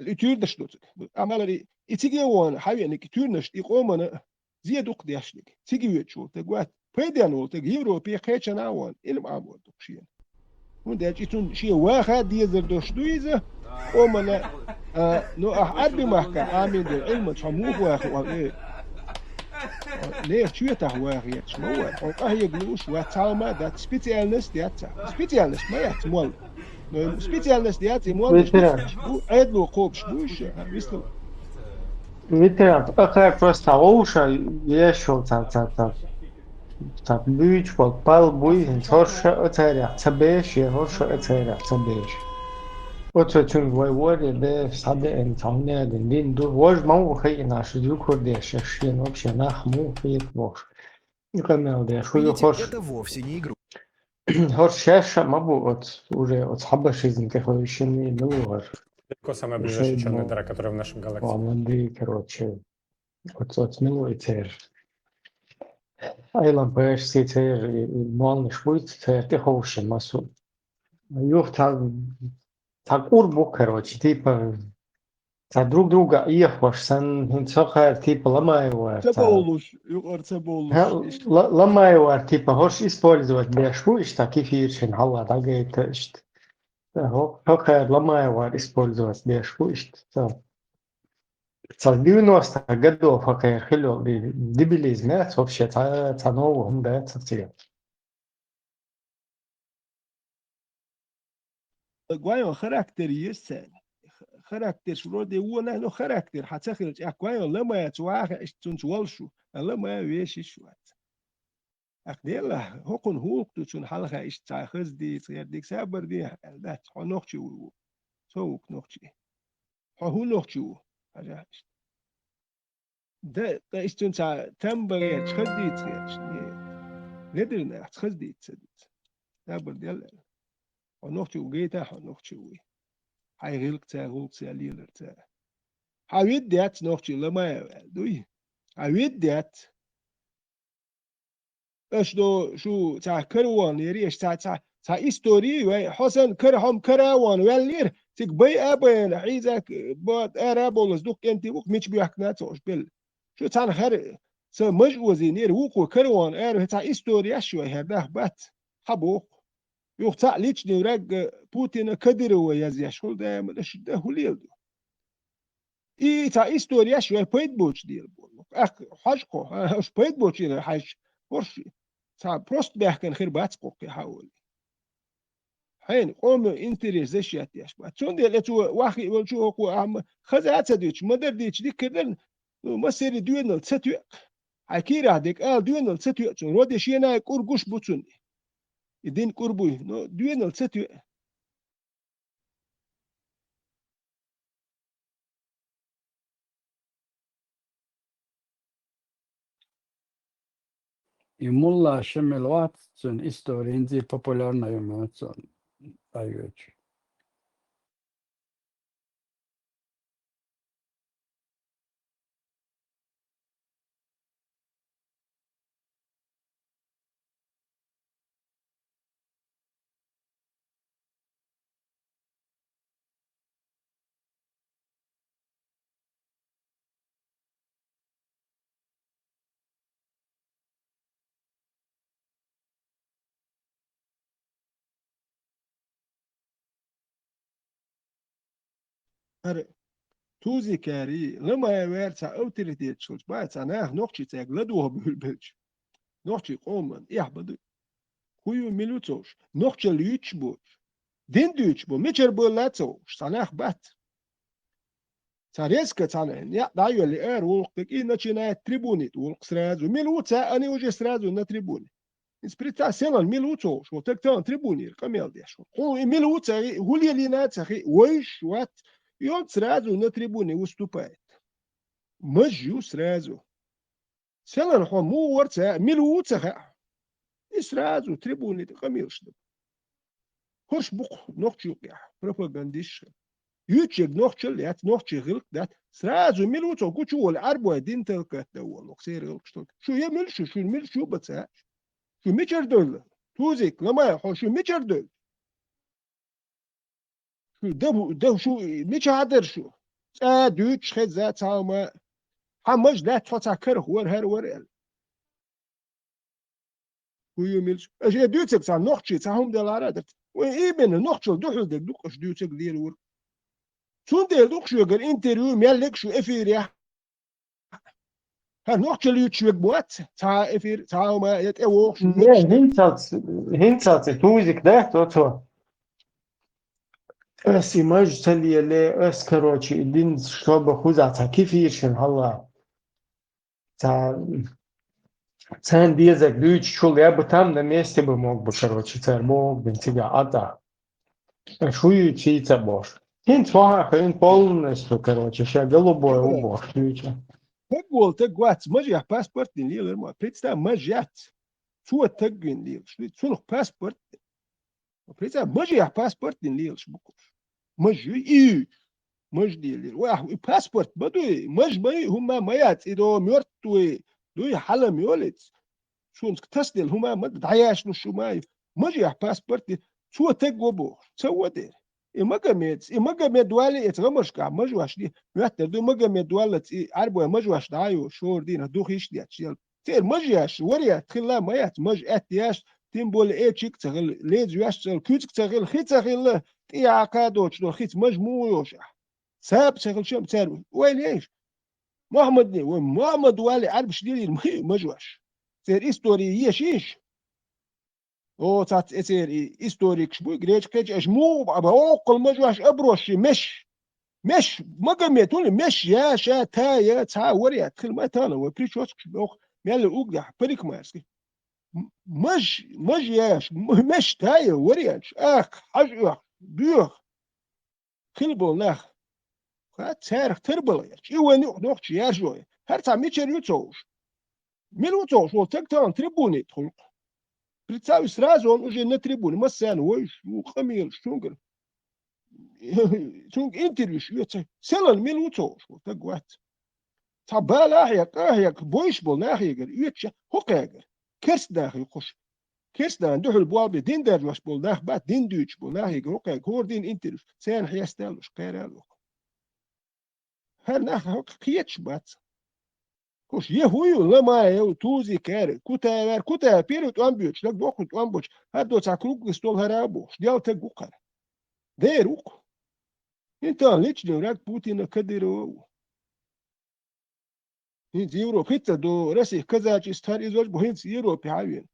التورنش دوت عمل لي تيجي وان حبي انك تورنش يقوم انا زيادوق دياشلك تيجي ويتشو تقوات بيدانو تق يوروبي خيشن عوان إلم عمود دقشين وده جيتون شيء واحد يزر دوش دويزة ومنا نو أربي محكا آمين دل علم تشموه واحد وإيه ليه شو يتهواه يتشموه وقاه يقلوش واتالما دات سبيتيالنس دياتا سبيتيالنس ما يحتمل نو سبيتيالنس دياتا مول عيدلو قوبش دوش بيستل Veteran, ăsta просто лучше еще так бич вот пал буй хорша оцаря цабеш хорша оцаря цабеш вот очень вой де саде эн тамне дин ду вож мау хай наш дюкор де шешин вообще нахму фит вож никамел де шую хош Это вовсе не игру. хорша мабу вот уже от хабашизм какой еще не было. Далеко самая ближайшая черная дыра, которая в нашем галактике. Ламанды, короче, вот милый цер. Айлам пэш си цер, мон швуйц цер, ты хоушен масу. Юх так урбу, короче, типа, друг друга ехваш, сан цоха, типа, ламаевар. Цеболуш, югар цеболуш. Ламаевар, типа, хош использовать для швуйч, так и фиршен, халла, так и тышт. Цоха, ламаевар использовать для швуйч, С 90-х годов, пока я хилил, дебилизм, вообще, это новым, да, это все. Гвайон характер есть. Характер вроде его, но характер. Хацахилч, гвайон лама цуаха ищтун цуалшу, лама вещи шуат. Акдела, хокун хук тучун халха ищтахыз ди, цердик сабр ди, да, хонохчу, соук нохчи. Хоху нохчу. ده اشتون تمبر تخديت ندرنا تخديت تابر ديال ونوختي وجيتا ونوختي وي هاي غيلك تا ليلر تا هاويد ديات نوختي لما دوي هاويد ديات اش دو شو تا كروان يريش تا استوري وي حسن كرهم كراوان واللير تك بي ابن حيزك بود ارابولس دوك انت بوك مش بيحكناتوش بال شو تان خير مجوزي نير وقو كروان ار تا استوريا شوي هذا بات حبوق يقطع ليش نيرق بوتين كدر ويزيا شغل ده مش ده هوليل اي تا استوريا شوي بيت بوش ديال بول اخ حشكو اش بيت بوش ديال حش ورش تا بروست بيحكن خير باتقو يحاول حين قوم انتريس زي شيات يشبه تون ديال تو واخي وشو هو عم خزات ديش مدر ديش ديك كدن ما سيري دوينل تسيتو حكيرا ديك دوينل تسيتو تون رودي شينا قرقوش بوتون يدين قربوي نو دوينل تسيتو I mulla šemelovat sun istorinzi popularna jumötson ajuč. توزي كاري لما يوارتا اوتريتيت شوش بايت انا نوختي تاك لدوه بالبلج نوختي قومن يحبدو كويو ميلوتوش نوختي ليتش بوش دين دوتش بو ميتشر بولاتوش ساناخ بات ساريسكا تانين يا دايو اللي وقتك إنا تشينا تريبونيت ولق سرازو ميلوتا أنا وجه سرازو نا تريبوني إسبريتا سيلان ميلوتوش وتك تان تريبوني كميل ديش هو ميلوتا هو اللي ناتخي ويش وات يوم سرازو نا تريبوني وستوبايت مجيو سرازو سيلان هو مو ورتا ميلوتا إسرازو تريبوني كميل شدب هرش بوق نوختي يا بروباغانديش يوتشيك نوختشل يات نوختشي غلق دات سرازو ميلوتو كوتشو الاربو دين تلك دول وكسير غلق شو يمل شو يمل شو بتاع شو ميتشر دول توزيك لما يحو شو ميتشر دول شو دبو شو ميتش هادر شو دوتش خد ذات هاوما حمج لا تحط كره ور هر ور ويميلش اجي دوتك تاع نوختشي تاعهم ديال العرادت وإيبن نوختشو دوحل ديال دوكش دوتك ديال ور شون ديال دوكشو قال انتريو مالك شو افيريا ها نوختشو اليوتيوب بوات تاع افير تاع ما يتوخش Nee, hinzat توزك ده تو اس image تلي اللي اس كروتشي دين شوب خوزة كيف يشن هلا تا sen diyecek üç şul ya bu tam da mesti bu mog bu короче ter mog bin tiga ada şu чица бош hint var hint полностью короче ща голубой убор ключа تقول تقوات مجي باسبورت اللي غير ما بريتستا مجيات شو تقين لي شو باسبورت بريتستا مجي باسبورت اللي شبكوش مجي اي مج دي واحد باسبورت بدوي مج بي هما ميات إدو ميرتوي دوي حلا ميولت شو تسدل هما ما دعياش شو ماي مجي باسبورت شو تقو بو سوى دير إمجمد والي يتغمش كع مجوش دي يحتر دو مجمد والي عربو مجوش دعايو شور دينا دو خيش دي تشيل تير مجياش وريا تخلا ميات مج اتياش تيمبول ايه تشيك تغل ليز ياش تغل كيتك تغل خيت تغل تي عقادوش دو خيت مجموعوش ساب تغل شم تارو وين ايش محمد دي ومحمد والي عرب شديد مجوش تير استوري يشيش او تات اتير استوريك شبو جريج كيج اش مو ابا اوقل مجوش ابروش مش مقاميتوني مش يا شا تا يا تا وريا تخل ما تانا وبريتشوس شبوخ ميال اوغدا بريك مارسكي مش ياش مش تايا ورياش اخ حاج بيوخ خلبول ناخ خات سارخ تربل ياش ايواني نوخش يا جوي هر تا ميتشر يوتوش ميلوتوش وتكتان تريبوني تخلق بريتساوي سرازون وجي نتريبوني مسان ويش وخميل شونقر شونق انتريوش يوتسي سلن ميلوتوش وتقوات تبال اهيك بويش بول ناخيقر يوتش هوكاقر كرس داخل يخش كرس دان دوحل بوالبي دين دارجوش بول ناخ بات دين دوش بول ناخيقر هوكاق هور دين انتريوش سان حياستالوش قيرالوك هر ناخ هوك قيتش بات كوش يهويو لما يو توزي كاري كوتا بيريت امبيوش لك دوخت امبوش هادو تاكروك استول هرابوش ديال تقوقر ديروك انت ليش راك بوتين كديرو هين زيرو حتى دو رسي كذا ستار يزوج بوهين زيرو بحاوين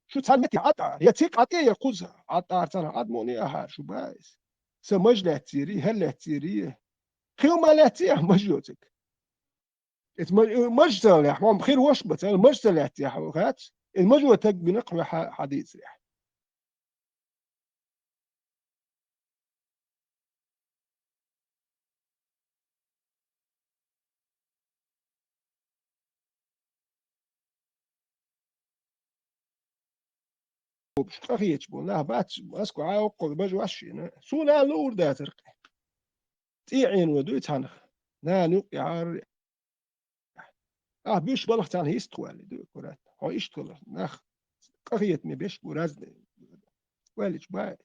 شو تعلمتي عطا يتيك عطية يقوزها عطا ترى عدموني اهار شو بايس سمج لا تيري هل تيري خيو ما لا تيح مجوتك مجتل يا حمام خير وشبت المجتل لا تيح وخات المجوتك بنقوى حديث ريح خفيتش بونا بات اسكو عاوق بجوش سونا لور داتر تيعين ودو تانخ نانو يعار بيش بالغ تان هيستوالي دو كورات هو يشتغل ناخ قرية مي بيش ورازني والج بايس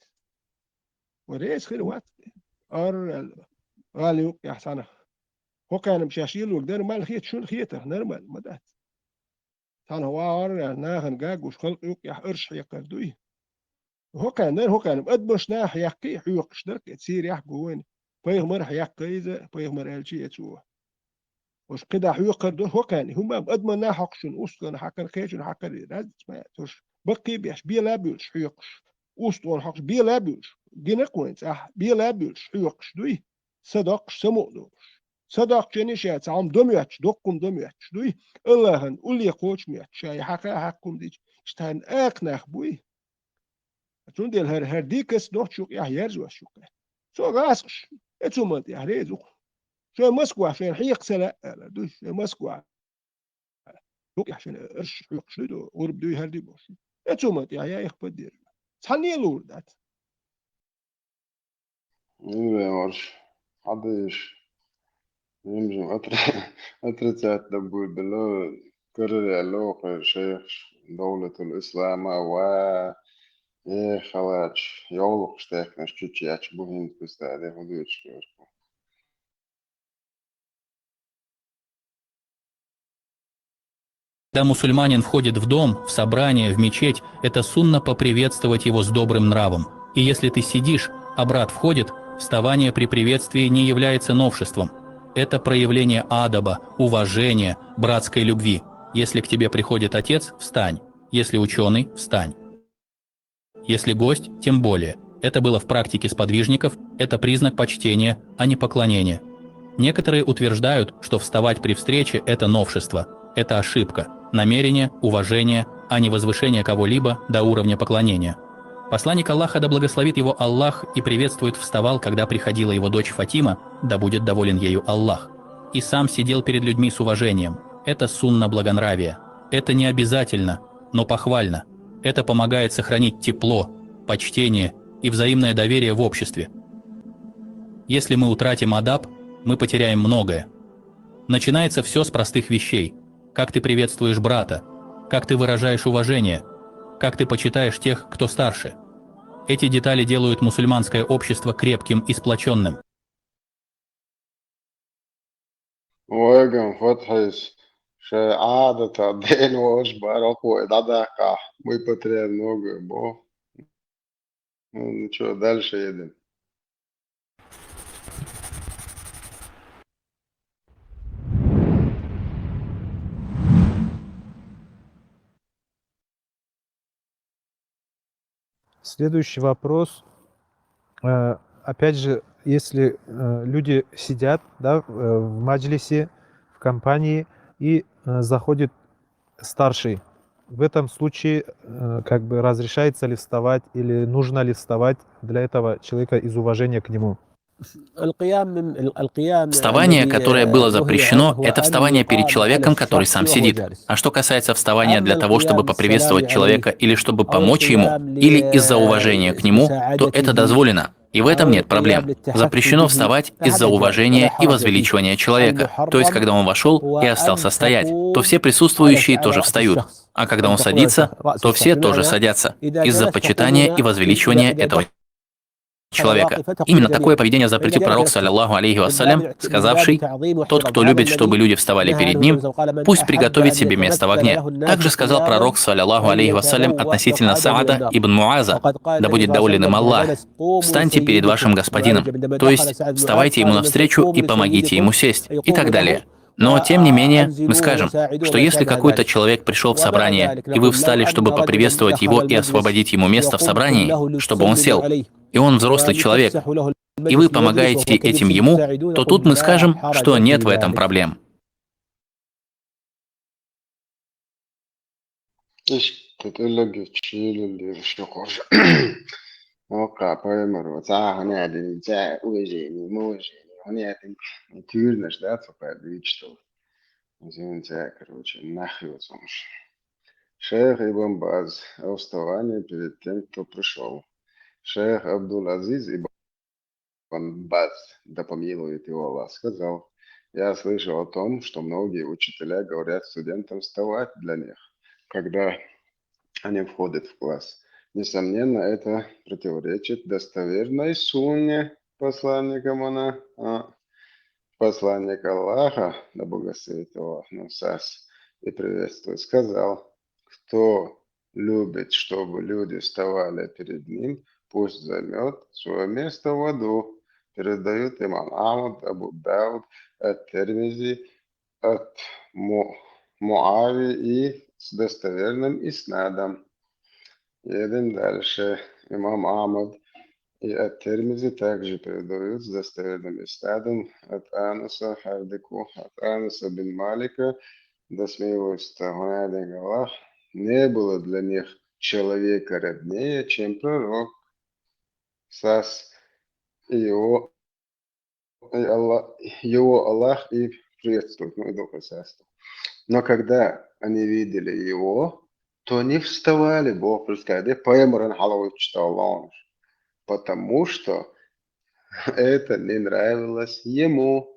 وريس خير وات غالي يا حسانة هو كان مشاشيل وقدر مال خيت شو خيته نرمال مدات كان هو ناهن جاج وش خلق يا قرش يقردوي هو كان مقدمش ناح يحكي حيوق شدرك تصير يحكوا وين فيه مرح يحكي إذا فيه مرح الشيء يتسوه وش قدا حيوق دول هو كان هم مقدم ناح حقشن أصلا حكر خيشن حكر راز ما توش بقي بيش بيلا بيلش حيوقش أصلا حقش بيلا بيلش جنق وين صح بيلا بيلش حيوقش دوي صدق سمو دوش صدق جنيشات عم دمياتش دقكم دمياتش دوي الله هن قولي قوش ميات شاي حقكم ديش اشتهن أقناخ بوي تون ديال هر ديكس نوت شوك يا يرزو شوك سو غاسش اتومنت يا ريزو شو مسكوا عشان حيق سلا دوش مسكوا شوك عشان ارش حيق شدو ورب دوي هر دي بوش اتومنت يا يخبط دير تحني لور دات إيه ورش حدش يمجم أترتات دبول بلو كرر يعلوق شيخ دولة الإسلام و إيه خلاص يولق شتاك نشتوتش ياتش بوهين تستعدي هدوش Когда мусульманин входит в дом, в собрание, в мечеть, это сунна поприветствовать его с добрым нравом. И если ты сидишь, а брат входит, вставание при приветствии не является новшеством. Это проявление адаба, уважения, братской любви. Если к тебе приходит отец, встань. Если ученый, встань. Если гость, тем более. Это было в практике сподвижников, это признак почтения, а не поклонения. Некоторые утверждают, что вставать при встрече – это новшество, это ошибка, намерение, уважение, а не возвышение кого-либо до уровня поклонения. Посланник Аллаха, да благословит его Аллах, и приветствует, вставал, когда приходила его дочь Фатима, да будет доволен ею Аллах. И сам сидел перед людьми с уважением. Это сунна благонравия. Это не обязательно, но похвально. Это помогает сохранить тепло, почтение и взаимное доверие в обществе. Если мы утратим адаб, мы потеряем многое. Начинается все с простых вещей. Как ты приветствуешь брата, как ты выражаешь уважение, как ты почитаешь тех, кто старше. Эти детали делают мусульманское общество крепким и сплоченным. Oegan Fathays عادة دين وأشبار أقوى داداكا мы потеряем многое, бо. Ну что, дальше едем. Следующий вопрос. Опять же, если люди сидят, да, в маджлисе, в компании, и заходит старший, в этом случае как бы разрешается ли вставать или нужно ли вставать для этого человека из уважения к нему? Вставание, которое было запрещено, это вставание перед человеком, который сам сидит. А что касается вставания для того, чтобы поприветствовать человека или чтобы помочь ему, или из-за уважения к нему, то это дозволено. И в этом нет проблем. Запрещено вставать из-за уважения и возвеличивания человека. То есть, когда он вошел и остался стоять, то все присутствующие тоже встают. А когда он садится, то все тоже садятся. Из-за почитания и возвеличивания этого человека. Именно такое поведение запретил пророк, саллаллаху алейхи вассалям, сказавший: «Тот, кто любит, чтобы люди вставали перед ним, пусть приготовит себе место в огне». Также сказал пророк, саллаллаху алейхи вассалям, относительно Саада ибн Муаза, да будет доволен им Аллах: «Встаньте перед вашим господином», то есть вставайте ему навстречу и помогите ему сесть, и так далее. Но, тем не менее, мы скажем, что если какой-то человек пришел в собрание, и вы встали, чтобы поприветствовать его и освободить ему место в собрании, чтобы он сел, и он взрослый человек, и вы помогаете этим ему, то тут мы скажем, что нет в этом проблем. Извините, короче, нахрен уж. Шейх Ибн Баз о вставании перед тем, кто пришел. Шейх Абдул-Азиз Ибн Баз, да помилует его Аллах, сказал: я слышал о том, что многие учителя говорят студентам вставать для них, когда они входят в класс. Несомненно, это противоречит достоверной сунне посланника Посланник Аллаха, да благословит его Насас и приветствует, сказал: кто любит, чтобы люди вставали перед ним, пусть займет свое место в аду. Передают имам Ахмад, Абу Дауд, ат-Тирмизи, от Муави и с достоверным иснадом. Едем дальше. Имам Ахмад и ат-Тирмизи также передают с достоверным иснадом от Ануса Хардику, от Ануса бин Малика, да смилуется Аллах, не было для них человека роднее, чем пророк. Сас его Аллах и приветствует, мой Дух и Царство. Но когда они видели его, то они вставали, Бог предсказал, потому что это не нравилось ему.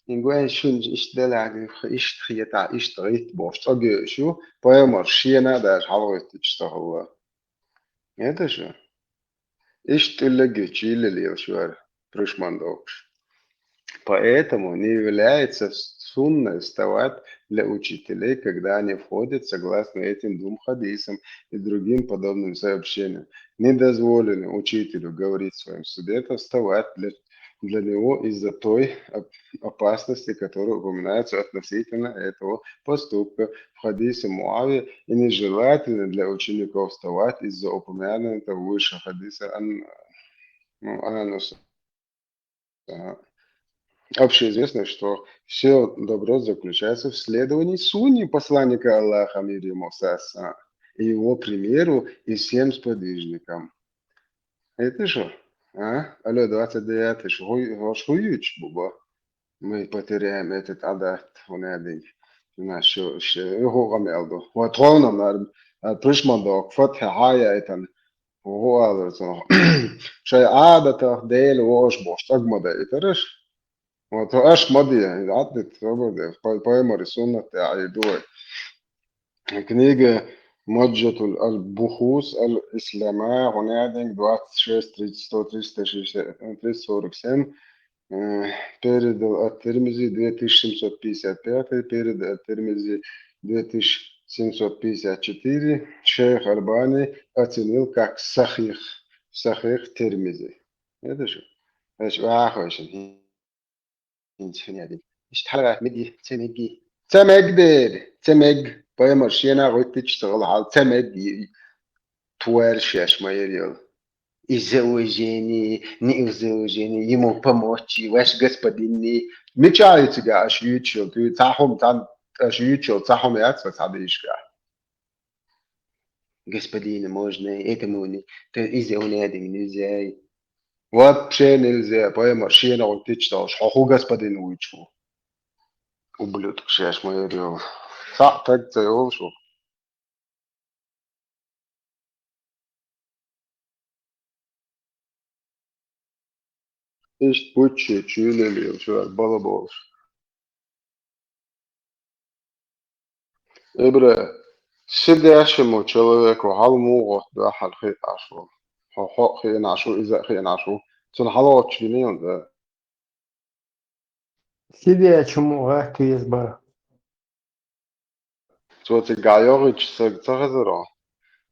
Ninguém işdeler iştahit boş. O şu poemor şiena der halvet iştahla. Это же иштилеги чилили швар пришмандокш. Поэтому не является сунна для учителей, когда они входят согласно этим двум хадисам и другим подобным сообщениям. Не дозволено учителю говорить своим студентам вставать для него из-за той опасности, которая упоминается относительно этого поступка в хадисе Муавии, и нежелательно для учеников вставать из-за упомянутого выше хадиса Ануса. Общеизвестно, что все добро заключается в следовании сунне посланника Аллаха, мир ему, и его примеру и всем сподвижникам. Это что? Алло, 29-й, что Буба? Мы потеряем этот адат, он один. Наш его гамелду. Вот он нам пришмандок, фатхая это. وهو هذا شيء عادة ديل وش بوش أجمد إترش وتأش مضي عدت بايمر السنة تعيدوه كنيجة مجة البحوث الإسلامية هنادين دوات شيست تريستو تريستوركسين перед الترمذي 2755 перед الترمذي 2754 шейх Альбани оценил как сахих Термизи. Это же. Значит, очень интересно. اشتغل مدي تمج بايمرشينا قلت تشتغل على تمج توارشاش ما يريال иззаужение, неиззаужение, ему помочь, ваш господинный, мечается, аж ючил, ты цахом там, аж ючил, цахом яц, садишка. Господин, можно, этому не, ты иззаунядин нельзя. Вообще нельзя, машина вот ты читаешь, хоху господин учу. Ублюдок, шеш мой рел. Так целый шо. Ist Butche, Chüleli, شو بالبوش. إبرة سداشمو человеку halmugo da hal khit asho. Ho khin asho إذا khin asho. Sun halo chvini da. Сидя чему гахту езба. So ты гаёрич сагзара.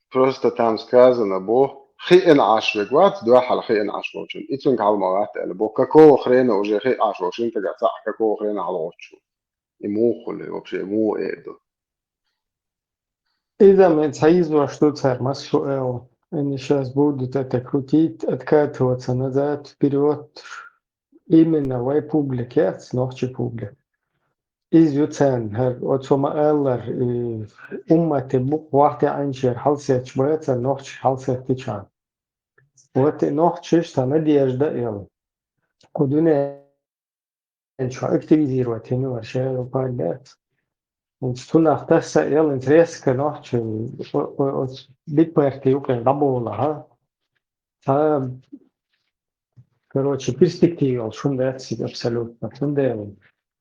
Просто там сказано бо خين عشرة قوات دو حال خين عشرة شن إتون كعلمات اللي بو كاكو خرينا وجي خين عشرة شن تقع صح كاكو خرينا على وشو يمو خلي وبشي مو إيدو. إذا ما تحيزوا что царь Масуэл, они сейчас будут это крутить, откатываться назад, вперед, именно в публике, ночи публик. Из юцен, от сома эллар, уммати бук вахти аншер, халсет шбается, ночь халсет тичан. Вот и ночь, что надежда эл. Кудуне, что активизировать, не вообще упадет. Toen achtassa el intreska noche big party укен дабола, та, короче, перспектива, шундец абсолютно, шундел.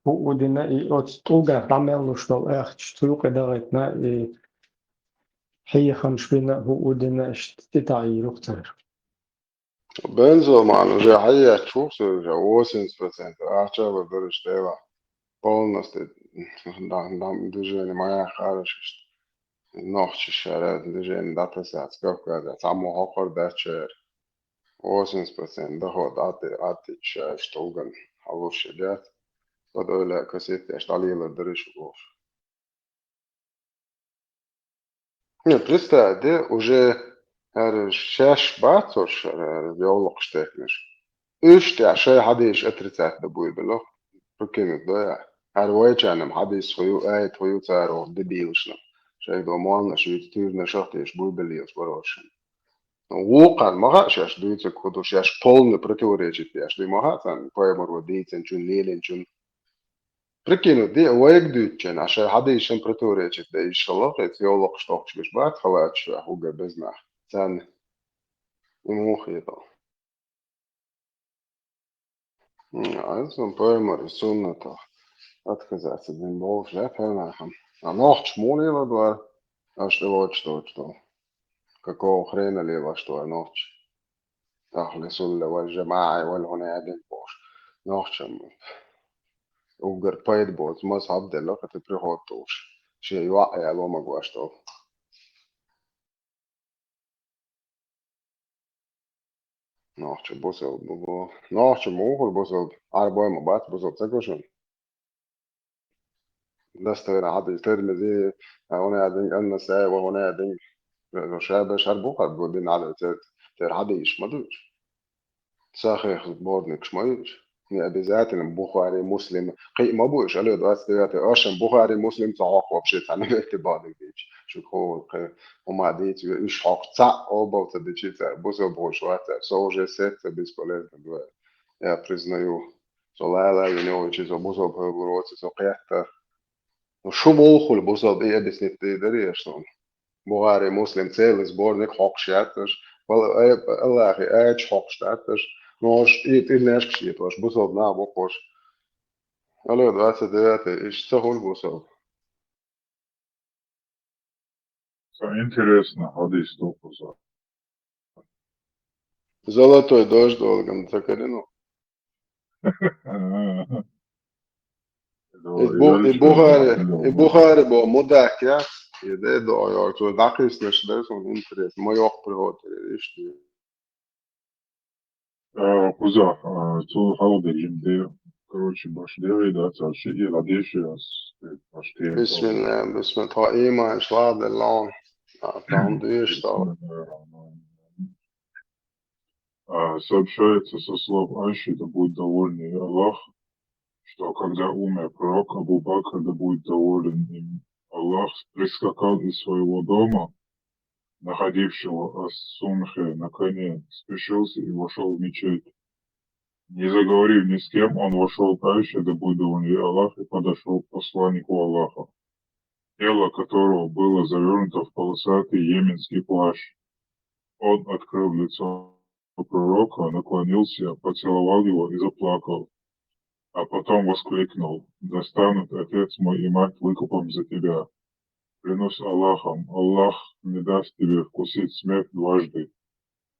Удина и от стуга тамелу что штука давать на и هي خمسين هو udina تتعي رختار. بنزل معنا جا حيا تشوف جا 80% أحجاب الدرج تبع полностью движение моя хорошая ночь шара движение дата сад сколько само хохор дачер 80% доход атич штуган хороший лет подоля кассеты шталила дырыш гош. Не, представь, да, уже шаш бацош биолог штекнеш. Ишь, шай хадиш отрицательно будет, да? Прикинь, да. Арвайчанам хадис твою цару дебилшно. Шай домална, швид тюрна шахтеш бульбелиос ворошин. Вулкан магашаш дуется кудуш, яш полный противоречит, яш ты магасан, поэмор дийцен чун лелен чун. Прикинь, да, вайк дютчен, а шай хадишен противоречит, да иншаллах, это биолог штокч биш бат халач, хуга безнах. Цан мухито. Also, поэмор сунната. Отказаться от бог, я понахам. А ночь молила два, а что, какого хрена ли во что ночь? تخلص الجماعة والهنادق بوش نوخشم Ugar paidbots mas abdelo, ka te prihotuš. Šie juā loma guašto. Nohče busel, nohče muhul busel, arbojama bats busel cekošan. Dasta عادي ترمزي هنا دين أنا ساي وهنا دين شابه شربوها بودين على تر عاديش ما دوش ساخي بورنك شمايش يعني بذات البخاري مسلم قي ما بوش على دراس تيات عشان بخاري مسلم تعاق وبشيت عن الاعتبار ديش شو هو وما ديت إيش حق تاع أو بوت ديش تاع بوس بروشوات سوجي ست بيسبوليز دوا يا признаю солала ينوي شيء بوس بروت سوقيت شو موخل بوصل ايه بس نتدري اشتون بوغاري مسلم تسيل سبورنك حق شاتش والله الله اخي ايش حق شاتش نوش ايه ناش كشيت واش بوصل نا بوقوش الله دعاء دلوقتي ايش سهل بوصل Интересно, ходи стопоза. Золотой дождь долгом закорено. И Бухари бо мудак я и да до я то дакис неш да сон интерес мојок приход ишти. Куза, то халде жимде, короче, баш деве да цаши и радеше аз баш те. بسم طائما إشراق اللون там движ то. Сообщается со слов Айши, да будет довольный Аллах, что когда умер пророк Абу Бакр, да будет доволен им Аллах, прискакал из своего дома, находившего Ас-Сунхе на коне, спешился и вошел в мечеть. Не заговорив ни с кем, он вошел к Айше, да будет доволен ей Аллах, и подошел к посланнику Аллаха, тело которого было завернуто в полосатый йеменский плащ. Он открыл лицо пророка, наклонился, поцеловал его и заплакал. А потом воскликнул: «Да станут отец мой и мать выкупом за тебя. Клянусь Аллахом, Аллах не даст тебе вкусить смерть дважды,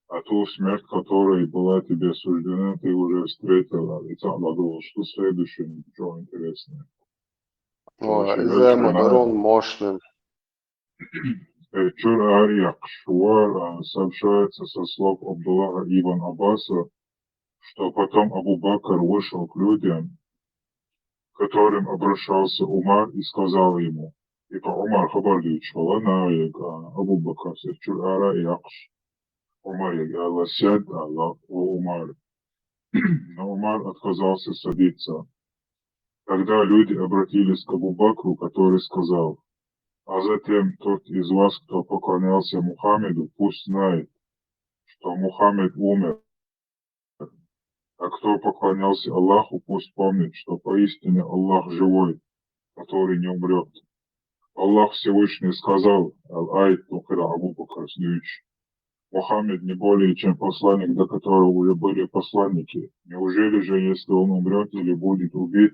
а ту смерть, которой была тебе суждена, ты уже встретила». И там думал, что следующее ничего интересного. إذا مدرون мощным. Чур Арьяк Шуар сообщается со слов Абдуллаха ибн Аббаса, что потом Абу Бакр вышел к людям, к которым обращался Умар, и сказал ему, типа Умар Хабардович, Валанаек, Абу Бакр, Чур Арьякш, Умар, Аллах сядь, Аллах, Умар. Но Умар отказался садиться. Тогда люди обратились к Абу Бакру, который сказал: «А затем тот из вас, кто поклонялся Мухаммеду, пусть знает, что Мухаммед умер. А кто поклонялся Аллаху, пусть помнит, что поистине Аллах живой, который не умрет». Аллах Всевышний сказал: «Аль-Айт Тухира Абу Бакр Снюич. Мухаммед не более чем посланник, до которого уже были посланники. Неужели же, если он умрет или будет убит,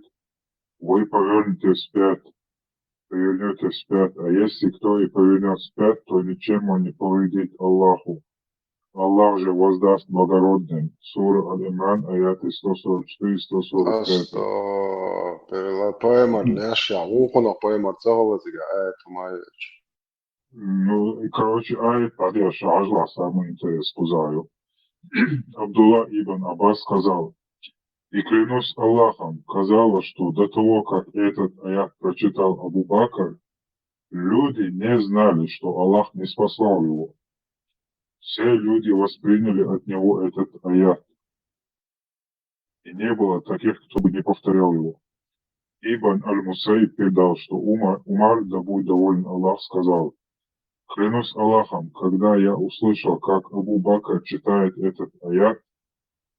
вы повернете вспять, а если кто и повернет вспять, то ничем он не повредит Аллаху. Аллах же воздаст благородным». Сура Аль-Имран, аяты 144-145. Поэмар ляшя, ухуна поэмар цахалазига, маевич. Ну, и, короче, аят Адьяша Ажла, самый интерес кузаю. Абдулла ибн Аббас сказал: «И клянусь Аллахом, казалось, что до того, как этот аят прочитал Абу Бакр, люди не знали, что Аллах не спасал его. Все люди восприняли от него этот аят, и не было таких, кто бы не повторял его». Ибн Аль-Мусайб передал, что Умар, да будет доволен Аллах, сказал: «Клянусь Аллахом, когда я услышал, как Абу Бакр читает этот аят,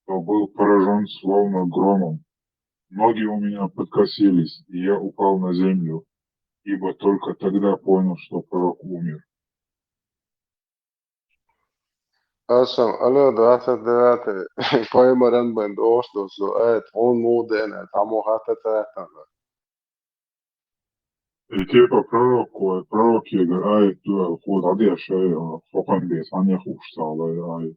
то был поражен словно громом. Ноги у меня подкосились, и я упал на землю, ибо только тогда понял, что пророк умер». Asam, alo dvete, poemaran ben dosto su on modene, tamo hata tretanga. И типа пророк говорит, ход Адьяша, Фохан Бес, а не хушсала, аят.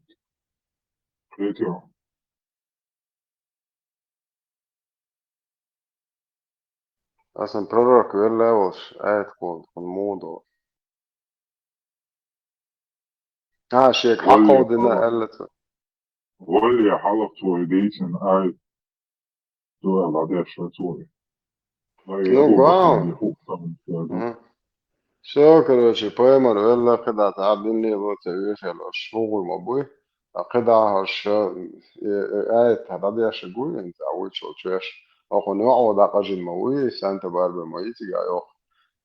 أصلا prorok ولا وش آية قول الموضوع شيك حقه Volje ودنا قالت half tvoj dicen aj to je ladešle tvoj. Da je نو Abubakar قاون je hukam tjadu. شو كروشي بويمر ولا قطعة تعبين لي بو تاريخ الشغل مبوي قطعة شو آية هذا شغول انت أول شو تشيش أخو نوع ودا قجل موي سانتا باربا مويتي قايوخ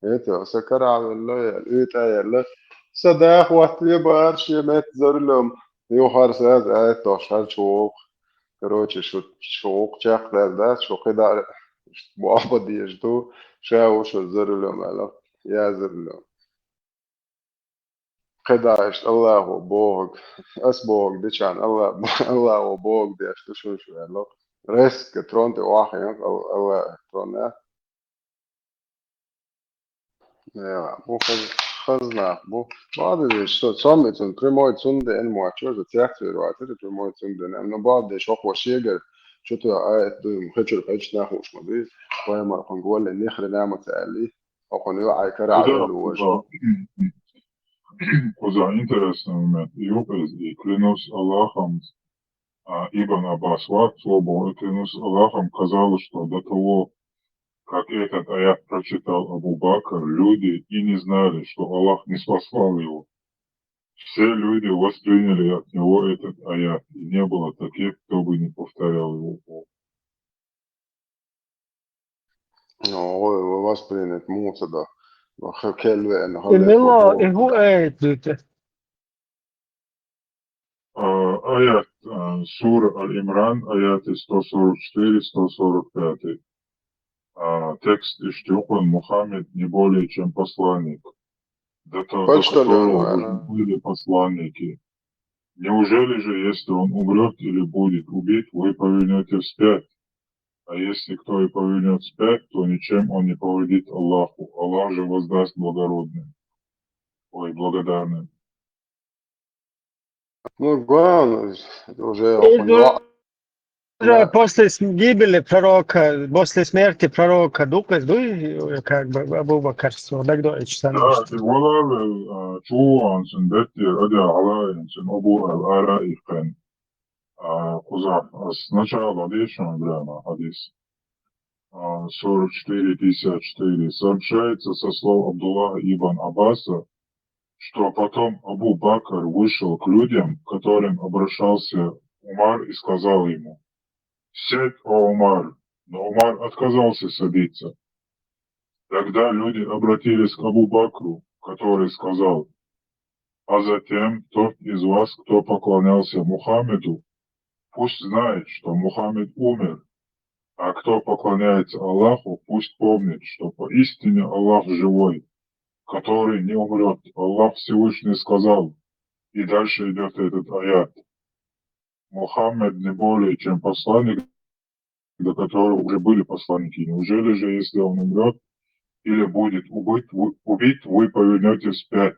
إيه سكر على الله الإيت آية الله صدق وقت لي بارشي مت زرلم يوخر ساز آية توشال شوق كروشي شوق شاق ده شو قطعة بوابد يجدو شاو شو زرلم ألا يا زرلم قداش الله بوغ اس بوغ ديشان الله الله وبوغ دي اشتو شو يلا ريس كترونتي واحد الله ترونا ja بو خزنا بو بعد شو سامتون بريمويد سند ان مواتشوز تياكت رواتر بريمويد سند ان بعد شو خو شيغر شو تو دو مخچر پچ نه خوش مدي وای ما كون جول النخر نعمه تعالي او كون يو اي كرا Kuda, ال وجدو kuda interesan moment. I opet i klinus Allahom, Ибн Аббас слабо, и клянусь Аллахом, казалось, что до того, как этот аят прочитал Абу Бакр, люди и не знали, что Аллах не спасал его. Все люди восприняли от него этот аят, и не было таких, кто бы не повторял его. هو واسبرينت موسى ده وخكل ان هلا الملا بوغ هو آية دوتا Аят сура Аль-Имран, аяты 144-145. Текст Иштюхан Мухаммед не более чем посланник, до почта которого له уже انا были посланники. Неужели же, если он умрет или будет убит, вы повернете вспять? А если кто и повернет вспять, то ничем он не повредит Аллаху. Аллах же воздаст благородным. Ой, благодарным. ну гван уже Izgleda охуня poslije gibeli proroka, poslije smrti proroka, dokle как бы Abu Bakr su, da kdo je šta Да, nešto. и вала чуан сен беттер ади алай сен обу ал ара ихен. Кузак, сначала дешан грама хадис. 44-54 сообщается со слов Абдуллаха ибн Аббаса, что потом Абу Бакр вышел к людям, к которым обращался Умар и сказал ему: «Сядь, о Умар!» Но Умар отказался садиться. Тогда люди обратились к Абу Бакру, который сказал: «А затем тот из вас, кто поклонялся Мухаммеду, пусть знает, что Мухаммед умер, а кто поклоняется Аллаху, пусть помнит, что поистине Аллах живой, который не умрет. Аллах Всевышний сказал». И дальше идет этот аят. Мухаммед не более чем посланник, до которого уже были посланники. Неужели же, если он умрет или будет убит, вы повернете вспять?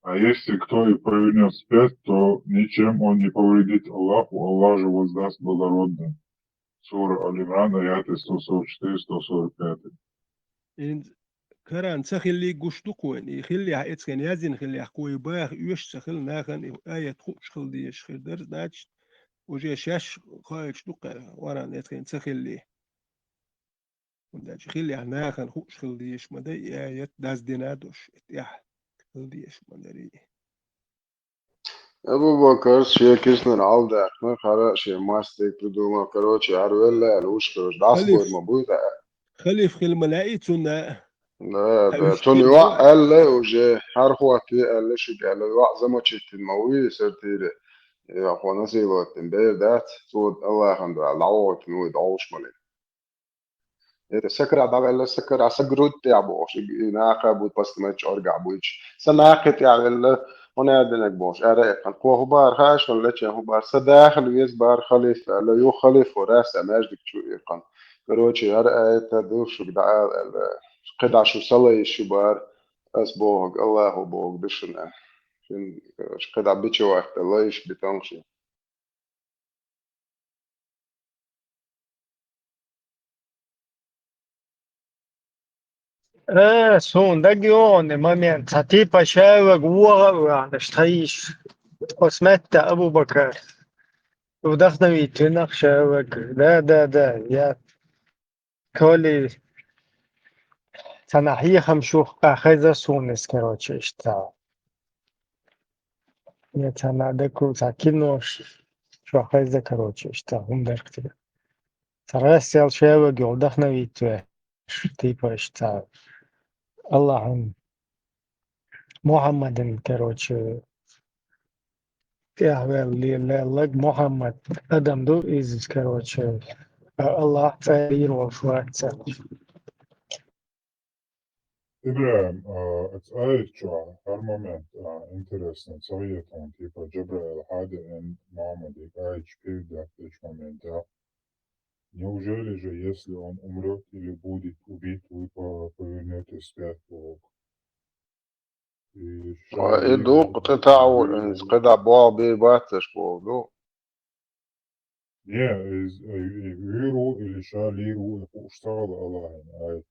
А если кто и повернет вспять, то ничем он не повредит Аллаху, Аллах же воздаст благородным. Сура Аль-Имран, аяты 144-145. كران سخلي قشتقوين يخلي عيتكن يازين خلي حكوي باخ يوش سخل ناخن آية خوش خل ديش خل درس ناتش وجي شاش خايش دقة وران يتكن سخلي وداش خلي ناخن خوش خل ديش مدى آية داز دينادوش اتياح خل ديش مدري ابو بكر شي كيسنر عالدة احنا خلا شي ماستيك بدوما كروتشي عرويلا الوش كروش داسبور مبوطة خليف خل ملاقي تنا لا حيوش توني خل وا موات قال له وجي حرخواتي قال له شي قال له وا زما تشيت الموي سرتيري يا اخو نسيبه تنبير دات صوت الله الحمد لله العوض نوي دعوش مالي سكر على الله سكر على سكروت يا بوش ناقة بود بس ما تشارع بوش سناقة يا الله هنا عندنا بوش أريق القوة بار خاش ولا شيء هو بار سداخل ويز بار خليفة لا يو خليفة وراس ماجدك شو يقن كروتشي أريق تدوف شو قدع قدع شو صلي شو بار أسبوع الله بوق دشنا شن قدع بيتشو وقت الله يش بتنشي Son دقيقة момент تيبا شاوق وغا تعيش قسمت أبو بكر ودخنا ويتنق شاوق ده يا كولي تناحي خمشوخ أخذ سونس كروتش اشتا يا تنا دكو تاكينوش شو أخذ كروتش اشتا هم درختي ترسل شاوق ودخنا ويتوه تيبا اشتا اللهم محمد كروتش يا ولي لك محمد أدم دو إز كروتش الله فقير وفوات Ibrahim, it's Aisha, her moment, interesting, صغيرة tipo Jibril Hadi and Muhammad Aisha передать момента. Неужели же, если он умрет или будет убит, вы повернете вспять Бог? И وإدو قطعوا إن قطع بابي باتش بودو. Не, веру или шалиру, اشتغل الله يعني.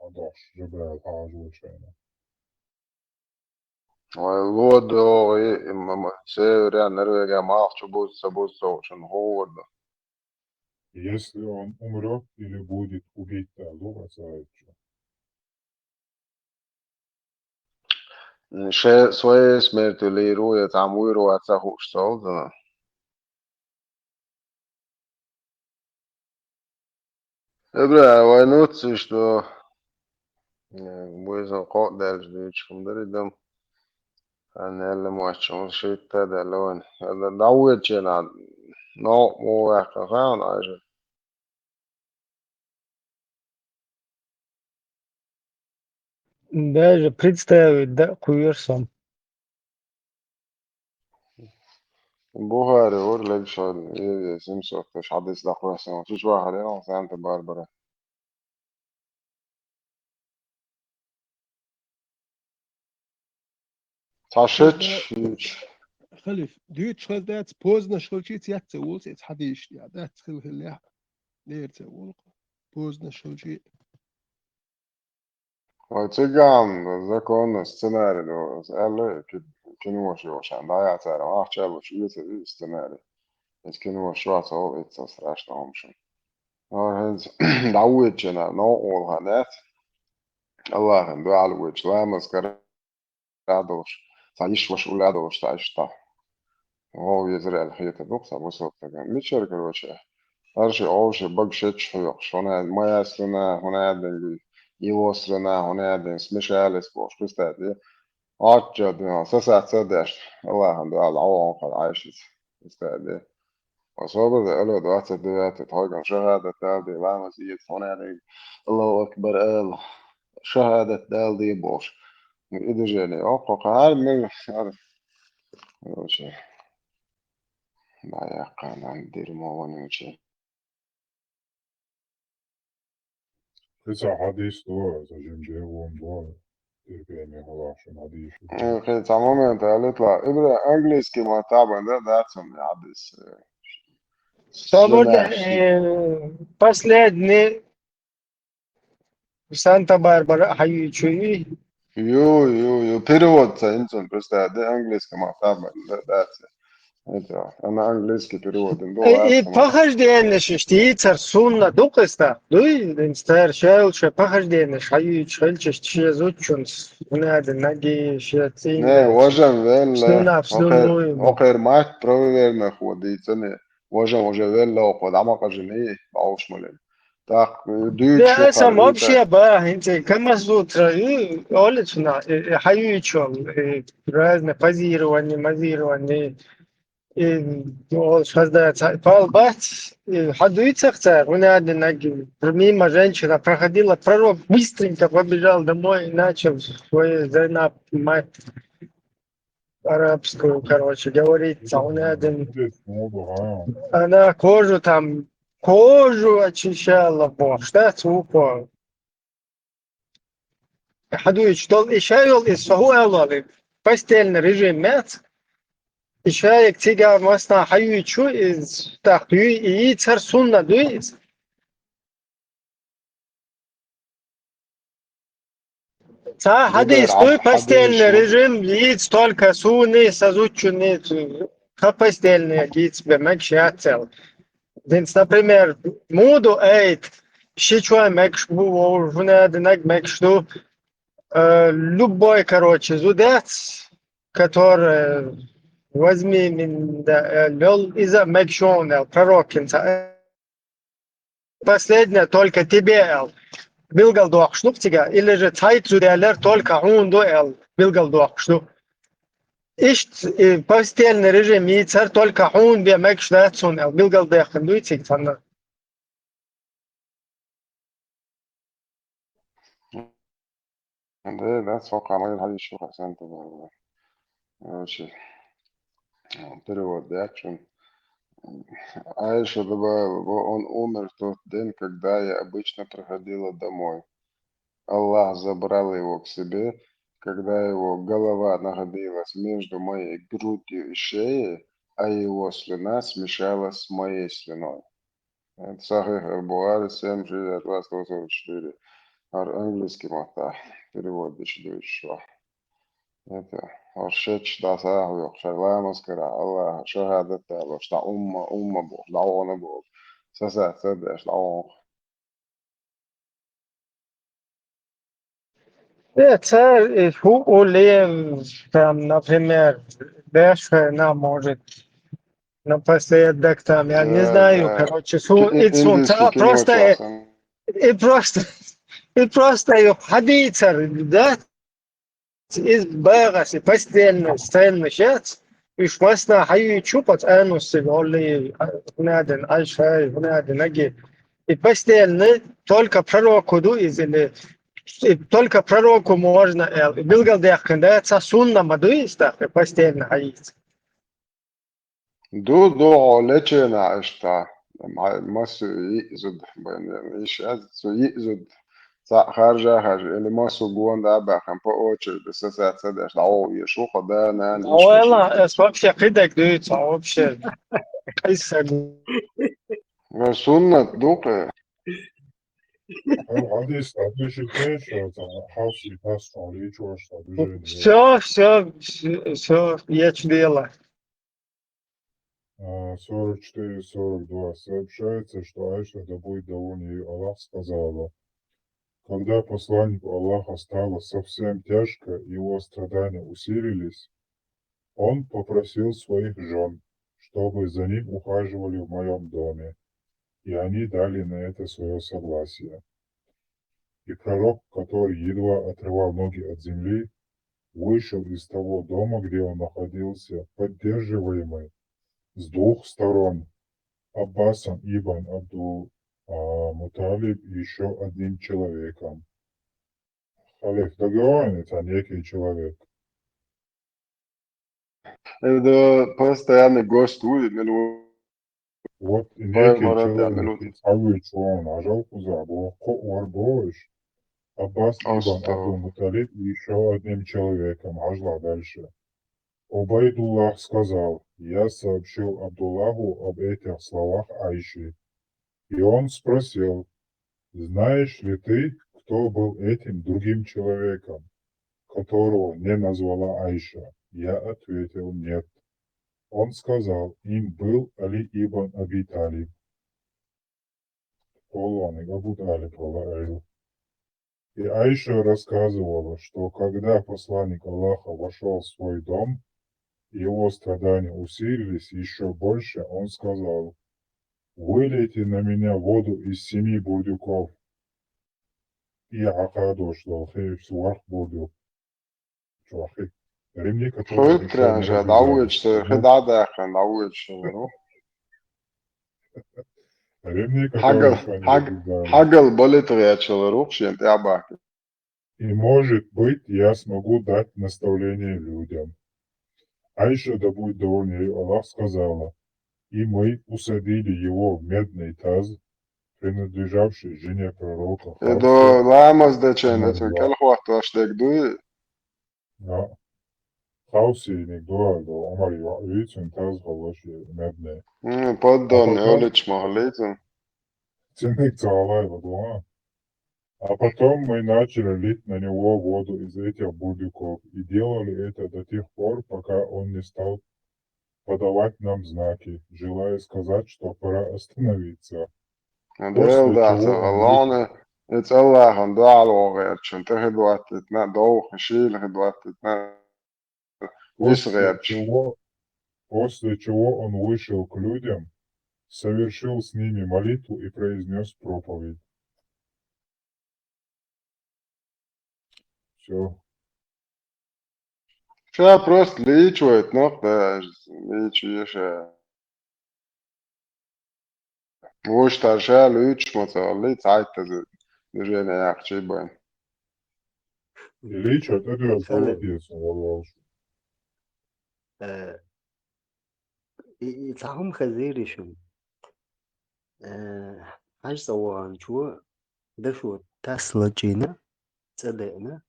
11 Jibril Hadi وشينا. والودو سيريا نرويجا ما أخشبوس عشان هو ده. Если он умрет или будет убит, да, Aisha. شيء سوي سمعت لي رؤية عموير واتساهو اشتغل. إبرا وينوتس إشتو بويزن قاق دالش ديشكم داري دم أنا اللي مواشون شيء تدا لون هذا دعوة جنا نوع مو يحكان عايش. Даже представить, да, куерсом. بوهاري ور لك شغل إيه سمسو كش حدث دخوة سما فيش واحد هنا سانت باربرا تعشتش خلف ديوت شغل دات بوزنا شغل شيء تيات تقول تيت حديش يا دات خل اللي دير تقول بوزنا شغل شيء وتجام ذكرنا السيناريو دو قال كنوا شو عشان لا يعترف ما أحشى شو يصير السيناريو بس كنوا شو عصوا إتصراش نهم شو هذا دعوة جنا نوع هذا الله عنده على وجه لا مسكر هذاش تعيش وش ولا هذاش تعيش تا وهو يزرع الخيط دوكسا بصوت كان مش شركة وجه هرشي أوش بقشتش فيق شونا ما يسلنا هنا يدن يوصلنا هنا يدن سمش على سبوش كستادي عجب سسعة سداش الله عنده على عوام قد عايشت كستادي وصوب ذا دوات الدوات تهاجم شهادة تالدي لا مزيد هنا يدن الله أكبر الله شهادة تالدي بوش إذا جاني أوقع عارف من عارف وشي لا يقال عن دير مواني وشي Kısa hadis doğru, şimdi on doğru. Türkiye'nin halaşın hadis. أخي تماما أنت قالت له إبرا إنجليز كما تعبان ده سمي عدس Свобода, سماشتي последний Санта-Барбара, Хаюичуи. يو перевод إنسان بس ده إنجليز كما تعبان ده это أنا إنجليز كبيرود إندو И أسمع похождение штицер сунна дукеста, дуй, инстер шелче, похождение Хаюич, хельчеш, чезучунс, унады, наги, نه шецин, وجم ولا снунав, снунуем. أخير معك بروفيرنا خودي سنة وجم ولا وقد عمق جنيه بعوش ملين так дючу Да, сам харвита вообще, ба, кама сутра, и олечна, Хаюичом, разные позирование, мазирование, создается полбат, ходуется царь, у меня мимо женщина проходила, пророк быстренько побежал домой и начал свою зайна мать арабскую, короче, говорится, у меня она кожу очищала, что цупа. Ходуич, дол еще из сахуэллы, постельный режим мяц, İşe tiga masna hayu chu is takhyu i tsar sunna du is Хадис, той постельный режим, лиц только суны, созучены, постельные лиц, бемекши цел. Например, муду эйт, щичуа мекшбу, внеденек мекшу, любой, короче, зудец, который возьми лел из-за мекшонел, пророкинца. Последнее только тебе эл. Bilgal doğuşluk tiga или же tayt züderler только hundu el bilgal doğuşluk. İşte постельный режим мицар только hun bir mekşlatsun el bilgal değkin duytik sana. ده أتوقع ما هذه الشيء أحسن تبغى ماشي перевод action. Аиша добавила, он умер в тот день, когда я обычно приходила домой. Аллах забрал его к себе, когда его голова находилась между моей грудью и шеей, а его слюна смешалась с моей слюной. Это Сахих аль-Бухари 7.62-144. Английский мота. Перевод еще. Это Аршеч да саху, шарлама скара, Аллах, шахада таба, шта умма бог, лаона бог. Саса, садаш, лаон. Это улем, там, например, дальше нам может напоследок там, я не знаю, короче, Индийский кино просто часом. и просто хадицар, да, из багаси, постельный, стельный шец, и швастна хаю чупат анусы, воли, внаден, альшай, внаден, аги. И постельный только пророку дуиз, или только пророку можно, билгал дехкен, да, это сунна мадуиста, постельный хаиц. دو لچنا اشتا ما سو يزد ايش سو يزد خارجه اللي ما سو جوان ده بقى كان по очереди بس ساعات صدق او يشوف ده انا Ладно, вообще кидак дуется, вообще. سنة دوقة Hadis tabliži tešo za hausi pasno ličo što duže Все, я чудила. 44-42 сообщается, что Айша, да будет доволен ей Аллах, сказала: когда посланнику Аллаха стало совсем тяжко, его страдания усилились, он попросил своих жен, чтобы за ним ухаживали в моем доме, и они дали на это свое согласие. И пророк, который едва отрывал ноги от земли, вышел из того дома, где он находился, поддерживаемый с двух сторон Аббасом ибн Абдул-Муталиб и еще одним человеком. Халиф договаривается, некий человек. это постоянный гость будет минут Вот и некий человек, он нажал кузабу, Варбович, Аббас ибн Абдул-Муталиб и еще одним человеком, ажла дальше. Убайдуллах сказал: я сообщил Абдуллаху об этих словах Айши. И он спросил: знаешь ли ты, кто был этим другим человеком, которого не назвала Айша? Я ответил: нет. Он сказал: им был Али ибн Аби Талиб. И Айша рассказывала, что когда посланник Аллаха вошел в свой дом, его страдания усилились еще больше, он сказал: вылейте на меня воду из 7 бурдюков. И Акаду, что сверх бурдюк. Римли, которые... فكرة دعوتش خدعة داخل دعوتش Римли, حاجة болитвия человек, что я баки. И может быть, я смогу дать наставление людям. Айша, да будет довольна ей Аллах, сказала: и мы усадили его в медный таз, принадлежавший жене пророка. Это ламас дечен, это калхуахт вашдек дуи. Да. Хауси никто, да, омари вицун таз халаши медный. Поддан, олич махалицун. Ценник цалай, да. А потом мы начали лить на него воду из этих бурдюков и делали это до тех пор, пока он не стал подавать нам знаки, желая сказать, что пора остановиться. Del После da чего он вышел. galone, et Allah on daaloogeertšon tegeduatit na douh shiilgeduatit na visreertš. После чего он вышел к людям, совершил с ними молитву и произнес проповедь. Все. Ša prost ličuet, noh, da liču ješe. Muista ša ličmota, lic aita žene jakči boin. Ильич, а ты молодец, Валаш. تعهم خزيري شو حاج صوان شو ده شو تسلا جينا تصدقنا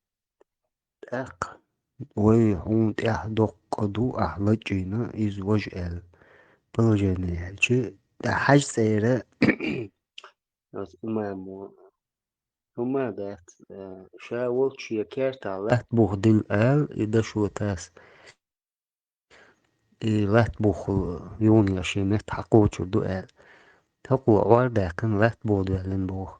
تأق ويعون تأح دق قدو أحلا جينا إز وجه بلجينا يعني شو ده حاج سيرة بس هما ده شاول شي كارتا لات بوخدل إذا شو تاس لات بوخ يوني أشي مت حقوش دو تقوى وردا كان لات بودو لنبوخ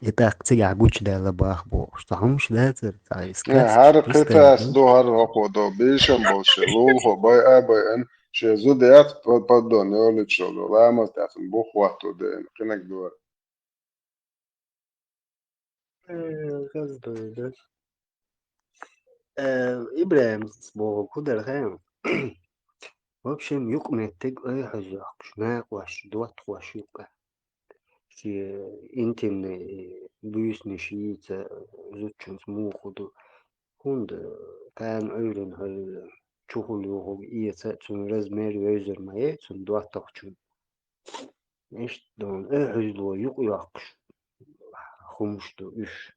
يتاق تيجا قوش دا لباخ بوخ تحمش لاتر تايس كاس Har qitas do har roqo do bisham bol shelul ho bay abay en shezu deat paddo ne olicho do vamos te afin bukh waqto de kinak do. قصده ده إبراهيم بوغ كودر خيم وبشم يقمع تج أي حاجة شناق وش دوت وش يقع في إنتن بيوس نشيت زوجين سمو خدو هند كان أيرن هاي شغل يوغ إيه تون رزمير ويزر ما تون دوت تقشون إيش دون أي حاجة يقيقش خمشتو إيش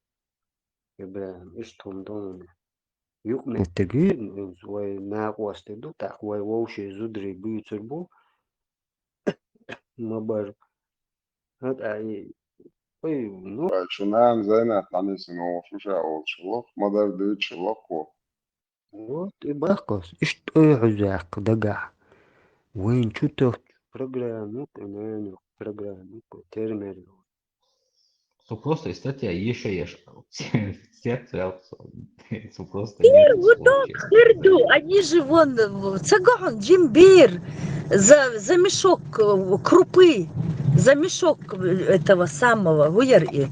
إبراهيم إيش تون دون يقمع تجين وي ناق واستدو تاق وي ووشي زدري بيوتربو ما بر هذا أي أي نو Shunan zaina tani sino shusha ol shulok madar de shulok wo. вот и бахкос إيش أي حزاق دقع وين شو تخت программу канану программу термеру Su просто истатия ешаеш. Все целцы. Su просто нет Гудок, случая. хырду, они же вон, цагахан, джимбир, за мешок крупы, за мешок этого самого, выяри.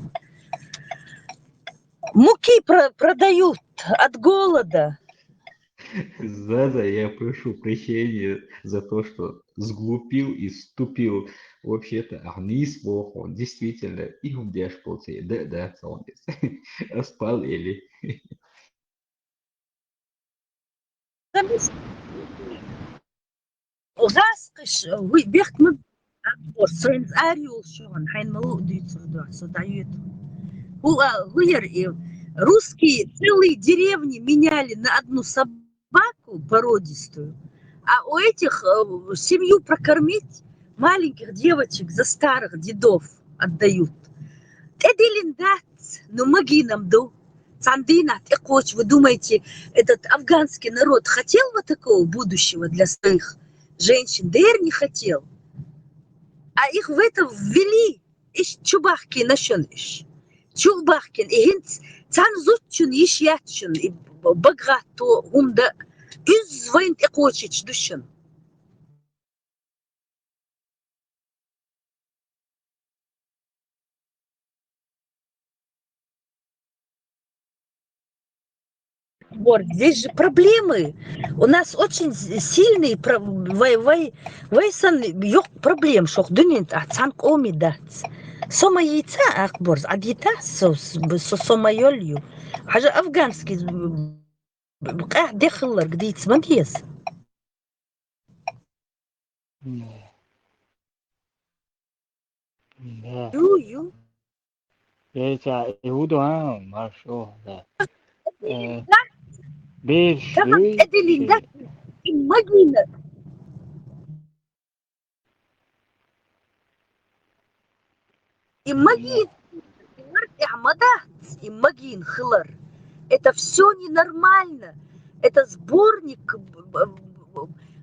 Муки продают от голода. Заза, я прошу прощения за то, что сглупил и ступил. Вообще-то, они с Богом действительно их дешполцы, да, солнец. Спал или... غاسقش بيخت من أكبر سرنز أريول شون حين ملو ديتر содают. Русские целые деревни меняли на одну собаку породистую, а у этих семью прокормить маленьких девочек за старых дедов отдают. Эдилиндат, ну магинам ду. Сандинат, Экоч, вы думаете, этот афганский народ хотел вот такого будущего для своих женщин? Дэр не хотел. А их в это ввели. Иш чубахки нащёныш. Чубахкин. И хинт цан зутчун иш ятчун. И багато умда. Из войн Экочич дущун. Здесь же проблемы. У нас очень сильные проблем. Шох дунит ацанк омидат. Сома яйца акборз, а яйца сома йолью. Хажа афганский. Дехлар, где смогез. Да. Ю. Это Иуда, Маршо, да. Беш, Эделинда. Магина. И магина. и Магин Хлар. Это все ненормально. Это сборник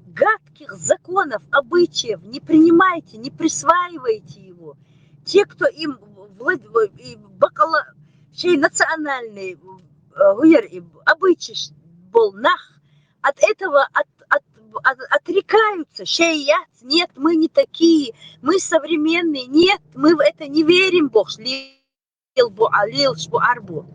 гадких законов, обычаев. Не принимайте, не присваивайте его. Те, кто им чей национальный обычай был нах, от этого отрекаются. Шеят, нет, мы не такие, мы современные, нет, мы в это не верим, Бог. Алил, арбу.